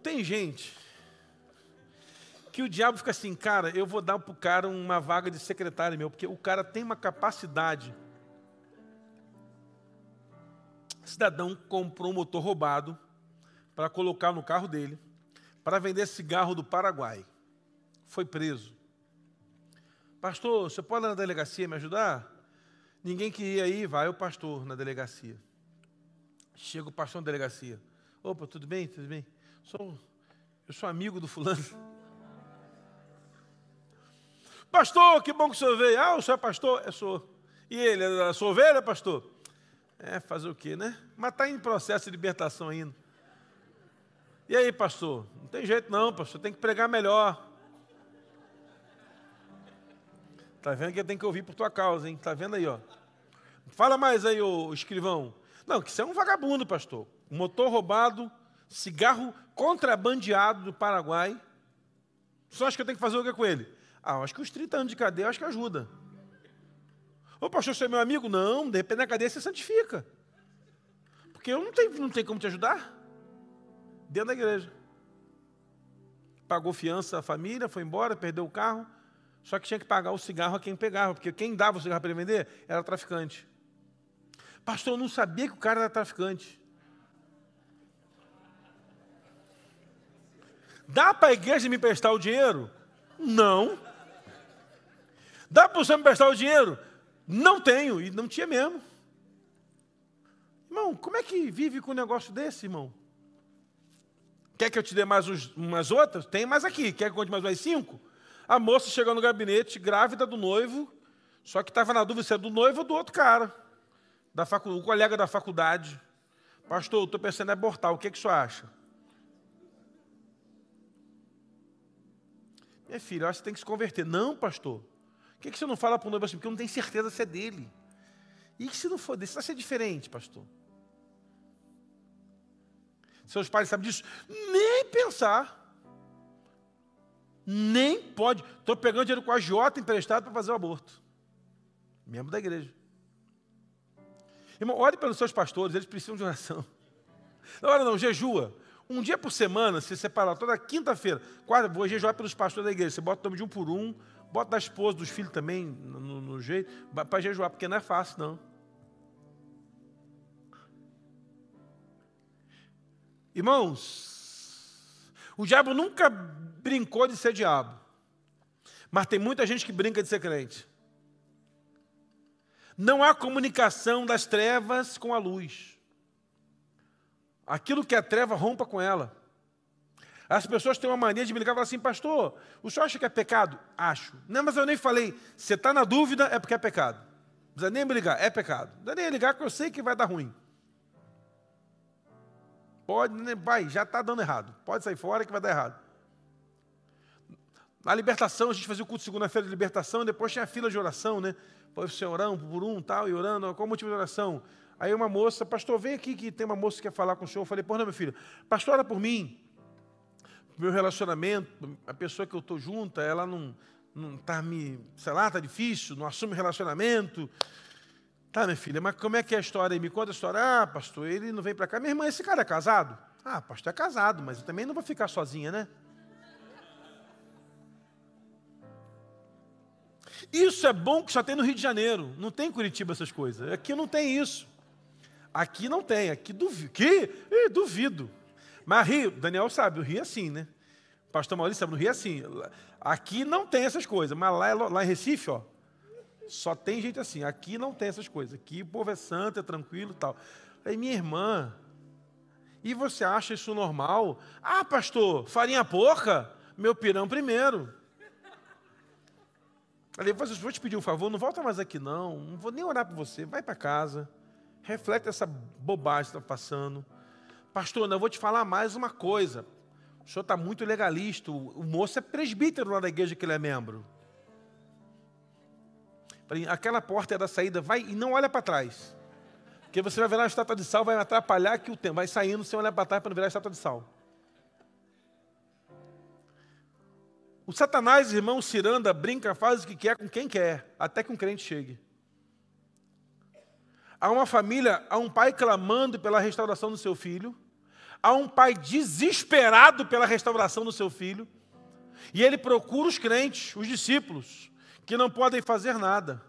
Tem gente que o diabo fica assim, cara, eu vou dar para o cara uma vaga de secretário meu, porque o cara tem uma capacidade. O cidadão comprou um motor roubado para colocar no carro dele, para vender cigarro do Paraguai. Foi preso. Pastor, você pode ir na delegacia me ajudar? Ninguém queria ir, vai o pastor na delegacia. Chega o pastor na delegacia. Opa, tudo bem? Tudo bem? Eu sou amigo do fulano. Pastor, que bom que o senhor veio. O senhor é pastor? Eu sou. E ele, a sua ovelha, pastor? Fazer o quê, né? Mas está em processo de libertação ainda. E aí, pastor? Não tem jeito não, pastor, tem que pregar melhor. Está vendo que eu tenho que ouvir por tua causa, hein? Está vendo aí, ó? Fala mais aí, ô escrivão. Não, que isso é um vagabundo, pastor. Motor roubado, cigarro contrabandeado do Paraguai. Só acho que eu tenho que fazer o que com ele? Ah, acho que os 30 anos de cadeia, acho que ajuda. Ô, pastor, você é meu amigo? Não, de repente na cadeia você santifica. Porque eu não tenho como te ajudar. Dentro da igreja. Pagou fiança à família, foi embora, perdeu o carro. Só que tinha que pagar o cigarro a quem pegava, porque quem dava o cigarro para ele vender era traficante. Pastor, eu não sabia que o cara era traficante. Dá para a igreja me emprestar o dinheiro? Não. Dá para você me emprestar o dinheiro? Não tenho, e não tinha mesmo. Irmão, como é que vive com um negócio desse, irmão? Quer que eu te dê mais umas outras? Tem mais aqui. Quer que eu conte mais 5? A moça chegou no gabinete, grávida do noivo, só que estava na dúvida se é do noivo ou do outro cara, o colega da faculdade. Pastor, eu estou pensando em abortar, o que o senhor acha? Minha filha, eu acho que você tem que se converter. Não, pastor. Por que você não fala para o noivo assim? Porque eu não tenho certeza se é dele. E se não for dele, vai ser diferente, pastor. Seus pais sabem disso? Nem pensar. Nem pode. Estou pegando dinheiro com a agiota emprestado para fazer o aborto. Membro da igreja. Irmão, ore pelos seus pastores, eles precisam de oração. Não, jejua. Um dia por semana, se separa toda quinta-feira. Vou jejuar pelos pastores da igreja. Você bota o nome de um por um, bota da esposa, dos filhos também, no jeito, para jejuar, porque não é fácil, não. Irmãos, o diabo nunca brincou de ser diabo. Mas tem muita gente que brinca de ser crente. Não há comunicação das trevas com a luz. Aquilo que é treva, rompa com ela. As pessoas têm uma mania de me ligar e falar assim, pastor, o senhor acha que é pecado? Acho. Não, mas eu nem falei. Você está na dúvida, é porque é pecado. Não precisa nem me ligar, é pecado. Não precisa nem ligar, porque eu sei que vai dar ruim. Pode, vai, já está dando errado. Pode sair fora que vai dar errado. Na libertação, a gente fazia o culto segunda-feira de libertação, e depois tinha a fila de oração, né? Você orando por um, tal, e orando, qual o motivo de oração? Aí uma moça, pastor, vem aqui que tem uma moça que quer falar com o senhor. Eu falei, não, meu filho, pastor, ora por mim. Meu relacionamento, a pessoa que eu estou junto, ela não está sei lá, está difícil, não assume relacionamento. Tá, minha filha, mas como é que é a história aí? Me conta a história. Ah, pastor, ele não vem para cá. Minha irmã, esse cara é casado? Ah, pastor, é casado, mas eu também não vou ficar sozinha, né? Isso é bom que só tem no Rio de Janeiro. Não tem em Curitiba essas coisas. Aqui não tem isso. Aqui não tem. Aqui duvido. Duvido. Mas Rio, Daniel sabe, o Rio é assim, né? O pastor Maurício sabe, no Rio é assim. Aqui não tem essas coisas. Mas lá em Recife, ó, só tem gente assim. Aqui não tem essas coisas. Aqui o povo é santo, é tranquilo e tal. Aí, minha irmã, e você acha isso normal? Ah, pastor, farinha pouca? Meu pirão primeiro. Falei, vou te pedir um favor, não volta mais aqui não vou nem orar por você, vai para casa, reflete essa bobagem que está passando. Pastor, eu vou te falar mais uma coisa, o senhor está muito legalista, o moço é presbítero lá da igreja que ele é membro. Falei, aquela porta é da saída, vai e não olha para trás, porque você vai virar a estátua de sal, vai atrapalhar que o tempo, vai saindo sem olhar para trás para não virar a estátua de sal. O Satanás, irmão, ciranda, brinca, faz o que quer com quem quer, até que um crente chegue. Há uma família, há um pai clamando pela restauração do seu filho, há um pai desesperado pela restauração do seu filho, e ele procura os crentes, os discípulos, que não podem fazer nada.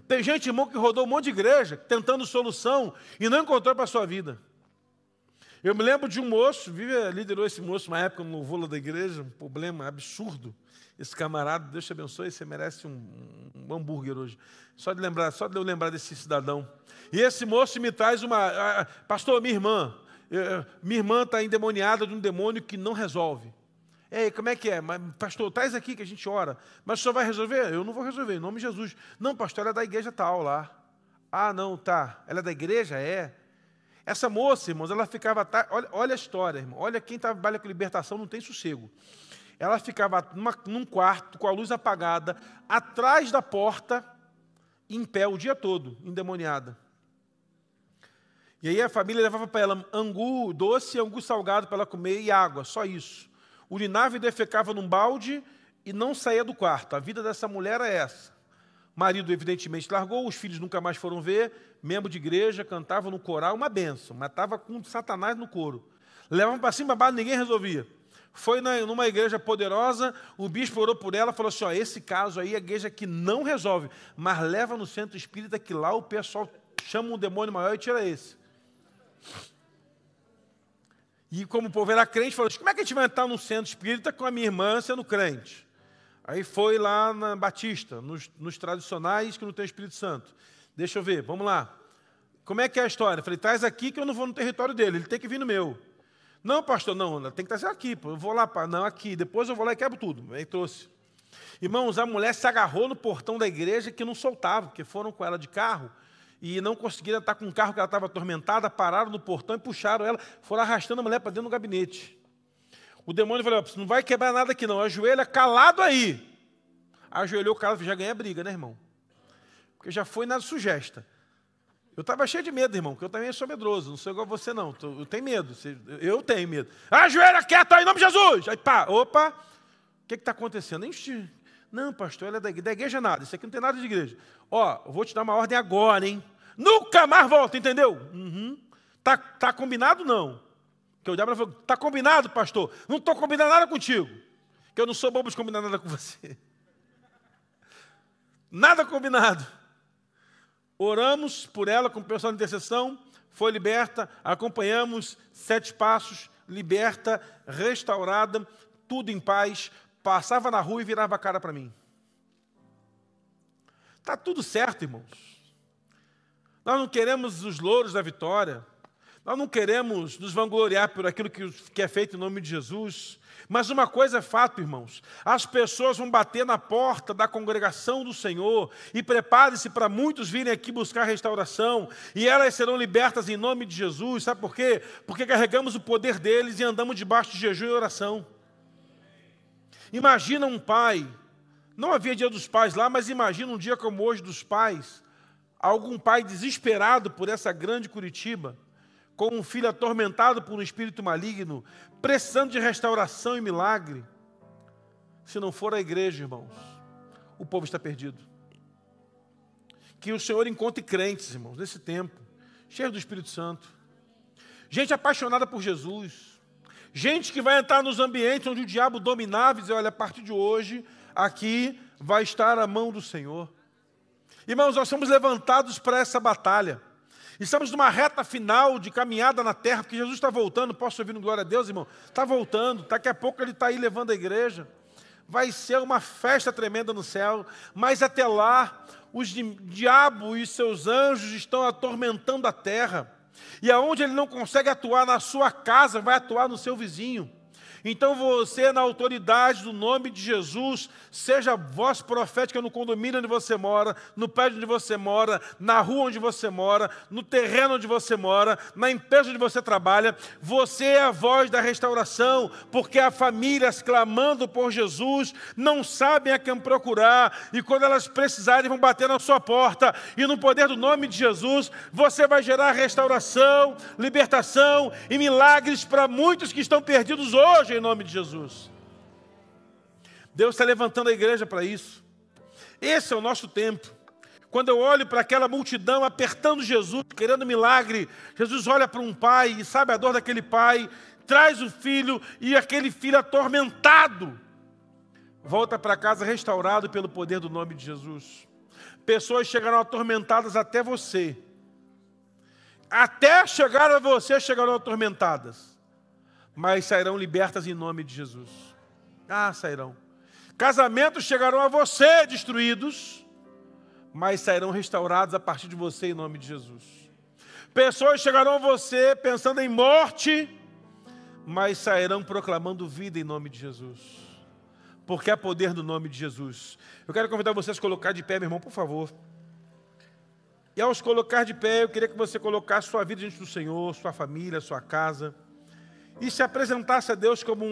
Tem gente, irmão, que rodou um monte de igreja, tentando solução, e não encontrou para a sua vida. Eu me lembro de um moço, liderou esse moço uma época no louvor da igreja, um problema absurdo. Esse camarada, Deus te abençoe, você merece um hambúrguer hoje. Só de eu lembrar desse cidadão. E esse moço me traz pastor, minha irmã está endemoniada de um demônio que não resolve. Ei, como é que é? Pastor, traz aqui que a gente ora. Mas o senhor vai resolver? Eu não vou resolver, em nome de Jesus. Não, pastor, ela é da igreja tal lá. Ah, não, tá. Ela é da igreja? É. Essa moça, irmãos, ela ficava... Olha a história, irmão. Olha quem trabalha com libertação não tem sossego. Ela ficava num quarto, com a luz apagada, atrás da porta, em pé o dia todo, endemoniada. E aí a família levava para ela angu doce e angu salgado para ela comer e água, só isso. Urinava e defecava num balde e não saía do quarto. A vida dessa mulher é essa. O marido, evidentemente, largou, os filhos nunca mais foram ver, membro de igreja, cantava no coral, uma benção, mas estava com Satanás no coro. Levavam para cima, para baixo, ninguém resolvia. Foi numa igreja poderosa, o bispo orou por ela, falou assim, ó, esse caso aí é a igreja que não resolve, mas leva no centro espírita que lá o pessoal chama um demônio maior e tira esse. E como o povo era crente, falou assim, como é que a gente vai entrar no centro espírita com a minha irmã sendo crente? Aí foi lá na Batista, nos tradicionais que não tem Espírito Santo. Deixa eu ver, vamos lá. Como é que é a história? Eu falei, traz aqui que eu não vou no território dele, ele tem que vir no meu. Não, pastor, não, tem que trazer aqui, pô. Eu vou lá, não, aqui, depois eu vou lá e quebro tudo. Aí trouxe. Irmãos, a mulher se agarrou no portão da igreja que não soltava, porque foram com ela de carro e não conseguiram estar com o carro que ela estava atormentada, pararam no portão e puxaram ela, foram arrastando a mulher para dentro do gabinete. O demônio falou, você não vai quebrar nada aqui não, ajoelha calado aí. Ajoelhou calado, já ganhei a briga, né, irmão? Porque já foi na sugesta. Eu estava cheio de medo, irmão, porque eu também sou medroso, não sou igual a você não, eu tenho medo, eu tenho medo. Ajoelha quieto aí, em nome de Jesus! Aí pá, opa, o que está acontecendo? Não, pastor, ela é da igreja nada, isso aqui não tem nada de igreja. Ó, eu vou te dar uma ordem agora, hein? Nunca mais volta, entendeu? Uhum. Tá combinado, não. Porque o diabo falou, tá combinado, pastor? Não estou combinando nada contigo, que eu não sou bobo de combinar nada com você. Nada combinado. Oramos por ela com pessoal de intercessão, foi liberta, acompanhamos 7 passos, liberta, restaurada, tudo em paz, passava na rua e virava a cara para mim. Está tudo certo, irmãos. Nós não queremos os louros da vitória, nós não queremos nos vangloriar por aquilo que é feito em nome de Jesus, mas uma coisa é fato, irmãos, as pessoas vão bater na porta da congregação do Senhor e prepare-se para muitos virem aqui buscar restauração e elas serão libertas em nome de Jesus, sabe por quê? Porque carregamos o poder deles e andamos debaixo de jejum e oração. Imagina um pai, não havia dia dos pais lá, mas imagina um dia como hoje dos pais, algum pai desesperado por essa grande Curitiba, com um filho atormentado por um espírito maligno, precisando de restauração e milagre. Se não for a igreja, irmãos, o povo está perdido. Que o Senhor encontre crentes, irmãos, nesse tempo, cheios do Espírito Santo. Gente apaixonada por Jesus. Gente que vai entrar nos ambientes onde o diabo dominava e dizer, olha, a partir de hoje, aqui vai estar a mão do Senhor. Irmãos, nós somos levantados para essa batalha. Estamos numa reta final de caminhada na terra, porque Jesus está voltando, posso ouvir no glória a Deus, irmão? Está voltando, daqui a pouco Ele está aí levando a igreja. Vai ser uma festa tremenda no céu, mas até lá, os diabo e seus anjos estão atormentando a terra. E aonde ele não consegue atuar na sua casa, vai atuar no seu vizinho. Então você, na autoridade do nome de Jesus, seja voz profética no condomínio onde você mora, no prédio onde você mora, na rua onde você mora, no terreno onde você mora, na empresa onde você trabalha, você é a voz da restauração, porque há famílias clamando por Jesus, não sabem a quem procurar, e quando elas precisarem vão bater na sua porta, e no poder do nome de Jesus, você vai gerar restauração, libertação e milagres para muitos que estão perdidos hoje, em nome de Jesus. Deus está levantando a igreja para isso. Esse é o nosso tempo. Quando eu olho para aquela multidão apertando Jesus, querendo milagre, Jesus olha para um pai e sabe a dor daquele pai, traz o filho e aquele filho atormentado volta para casa restaurado pelo poder do nome de Jesus. Pessoas chegarão atormentadas até você. Até chegar a você chegarão atormentadas. Mas sairão libertas em nome de Jesus. Sairão. Casamentos chegarão a você destruídos, mas sairão restaurados a partir de você em nome de Jesus. Pessoas chegarão a você pensando em morte, mas sairão proclamando vida em nome de Jesus. Porque há poder no nome de Jesus. Eu quero convidar vocês a colocar de pé, meu irmão, por favor. E ao se colocar de pé, eu queria que você colocasse sua vida diante do Senhor, sua família, sua casa, e se apresentasse a Deus como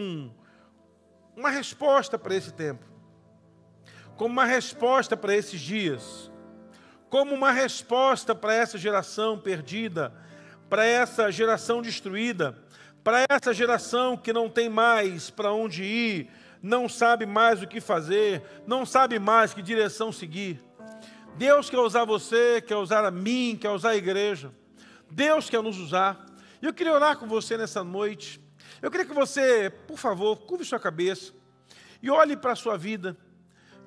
uma resposta para esse tempo, como uma resposta para esses dias, como uma resposta para essa geração perdida, para essa geração destruída, para essa geração que não tem mais para onde ir, não sabe mais o que fazer, não sabe mais que direção seguir. Deus quer usar você, quer usar a mim, quer usar a igreja. Deus quer nos usar. E eu queria orar com você nessa noite. Eu queria que você, por favor, curve sua cabeça e olhe para a sua vida.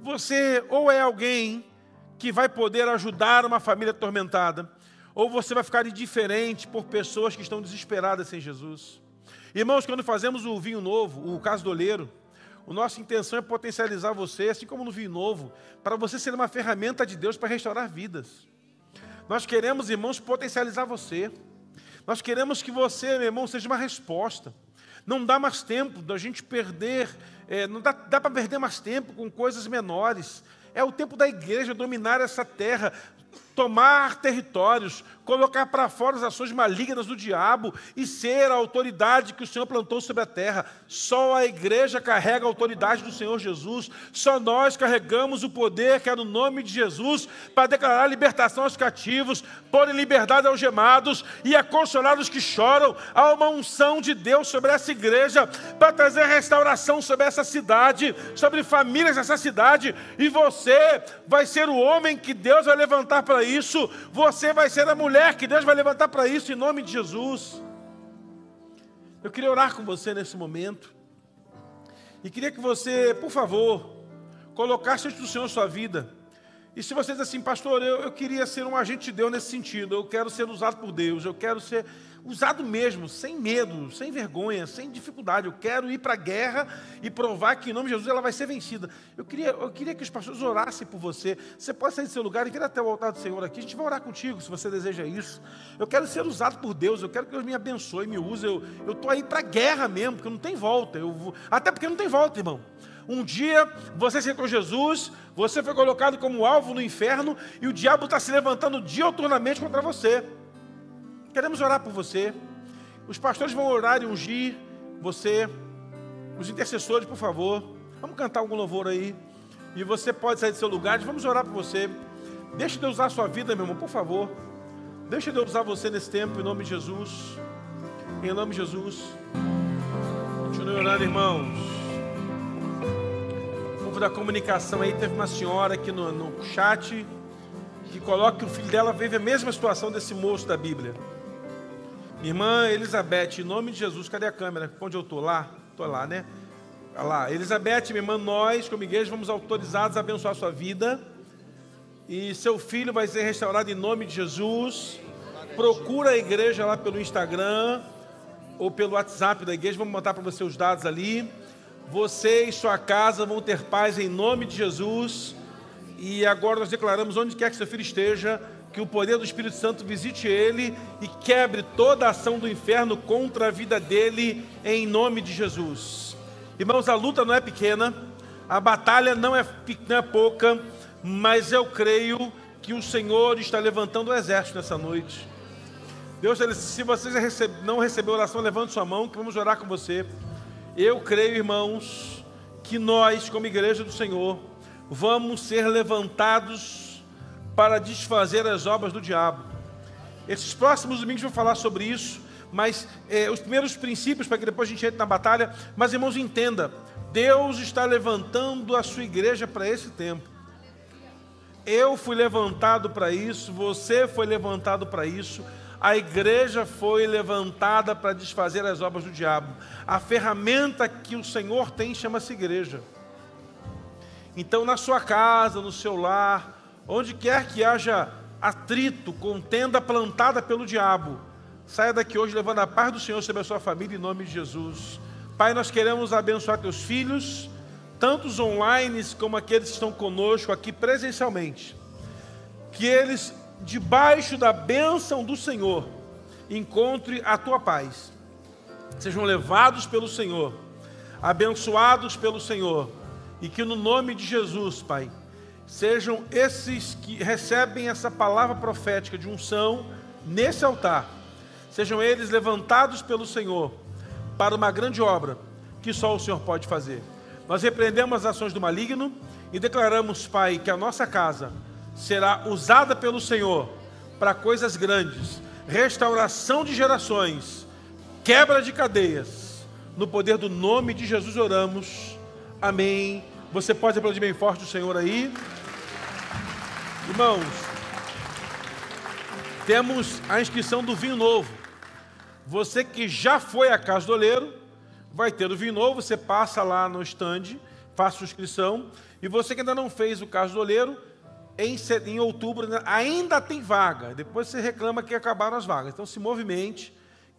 Você ou é alguém que vai poder ajudar uma família atormentada, ou você vai ficar indiferente por pessoas que estão desesperadas sem Jesus. Irmãos, quando fazemos o vinho novo, o casoleiro, a nossa intenção é potencializar você, assim como no vinho novo, para você ser uma ferramenta de Deus para restaurar vidas. Nós queremos, irmãos, potencializar você. Nós queremos que você, meu irmão, seja uma resposta. Não dá mais tempo da gente perder, não dá para perder mais tempo com coisas menores. É o tempo da igreja dominar essa terra, tomar territórios, colocar para fora as ações malignas do diabo e ser a autoridade que o Senhor plantou sobre a terra. Só a igreja carrega a autoridade do Senhor Jesus, só nós carregamos o poder que é no nome de Jesus para declarar libertação aos cativos, pôr em liberdade algemados e a consolar os que choram. Há uma unção de Deus sobre essa igreja para trazer restauração sobre essa cidade, sobre famílias dessa cidade, e você vai ser o homem que Deus vai levantar para isso, você vai ser a mulher que Deus vai levantar para isso, em nome de Jesus. Eu queria orar com você nesse momento, e queria que você, por favor, colocasse diante do Senhor a sua vida. E se você diz assim, pastor, eu queria ser um agente de Deus nesse sentido, eu quero ser usado por Deus, eu quero ser usado mesmo, sem medo, sem vergonha, sem dificuldade, eu quero ir para a guerra e provar que em nome de Jesus ela vai ser vencida. Eu queria que os pastores orassem por você. Você pode sair do seu lugar e vir até o altar do Senhor aqui, a gente vai orar contigo, se você deseja isso. Eu quero ser usado por Deus, eu quero que Deus me abençoe, me use, eu estou aí para a guerra mesmo, porque não tem volta, até porque não tem volta, irmão. Um dia você aceitou Jesus, você foi colocado como alvo no inferno e o diabo está se levantando diuturnamente contra você. Queremos orar por você. Os pastores vão orar e ungir você. Os intercessores, por favor. Vamos cantar algum louvor aí. E você pode sair do seu lugar. Vamos orar por você. Deixe Deus usar a sua vida, meu irmão, por favor. Deixe Deus usar você nesse tempo, em nome de Jesus. Em nome de Jesus. Continue orando, irmãos. O povo da comunicação aí, teve uma senhora aqui no chat que coloca que o filho dela vive a mesma situação desse moço da Bíblia. Irmã Elizabeth, em nome de Jesus, cadê a câmera? Onde eu estou? Lá? Estou lá, né? Lá. Elizabeth, minha irmã, nós, como igreja, vamos autorizados a abençoar a sua vida. E seu filho vai ser restaurado em nome de Jesus. Procura a igreja lá pelo Instagram ou pelo WhatsApp da igreja. Vamos mandar para você os dados ali. Você e sua casa vão ter paz em nome de Jesus. E agora nós declaramos, onde quer que seu filho esteja, que o poder do Espírito Santo visite ele e quebre toda a ação do inferno contra a vida dele, em nome de Jesus. Irmãos, a luta não é pequena, a batalha não é pouca, mas eu creio que o Senhor está levantando o exército nessa noite. Deus, se você não recebeu oração, levante sua mão, que vamos orar com você. Eu creio, irmãos, que nós, como igreja do Senhor, vamos ser levantados para desfazer as obras do diabo. Esses próximos domingos eu vou falar sobre isso, mas os primeiros princípios, para que depois a gente entre na batalha. Mas, irmãos, entenda, Deus está levantando a sua igreja para esse tempo. Eu fui levantado para isso, você foi levantado para isso, a igreja foi levantada para desfazer as obras do diabo. A ferramenta que o Senhor tem chama-se igreja. Então, na sua casa, no seu lar, onde quer que haja atrito, contenda plantada pelo diabo, saia daqui hoje levando a paz do Senhor sobre a sua família, em nome de Jesus. Pai, nós queremos abençoar teus filhos, tantos online como aqueles que estão conosco aqui presencialmente. Que eles, debaixo da bênção do Senhor, encontrem a tua paz. Sejam levados pelo Senhor, abençoados pelo Senhor, e que no nome de Jesus, Pai, sejam esses que recebem essa palavra profética de unção nesse altar, sejam eles levantados pelo Senhor para uma grande obra que só o Senhor pode fazer. Nós repreendemos as ações do maligno e declaramos, Pai, que a nossa casa será usada pelo Senhor para coisas grandes, restauração de gerações, quebra de cadeias. No poder do nome de Jesus oramos. Amém. Você pode aplaudir bem forte o Senhor aí. Irmãos, temos a inscrição do vinho novo. Você que já foi à Casa do Oleiro, vai ter o vinho novo, você passa lá no stand, faça sua inscrição. E você que ainda não fez o Casa do Oleiro, em outubro ainda tem vaga. Depois você reclama que acabaram as vagas. Então se movimente.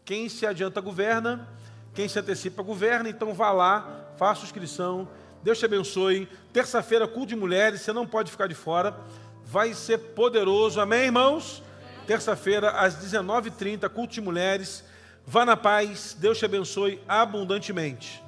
Quem se adianta governa, quem se antecipa governa. Então vá lá, faça sua inscrição. Deus te abençoe. Terça-feira, culto de mulheres, você não pode ficar de fora. Vai ser poderoso. Amém, irmãos? Terça-feira, às 19h30, culto de mulheres. Vá na paz. Deus te abençoe abundantemente.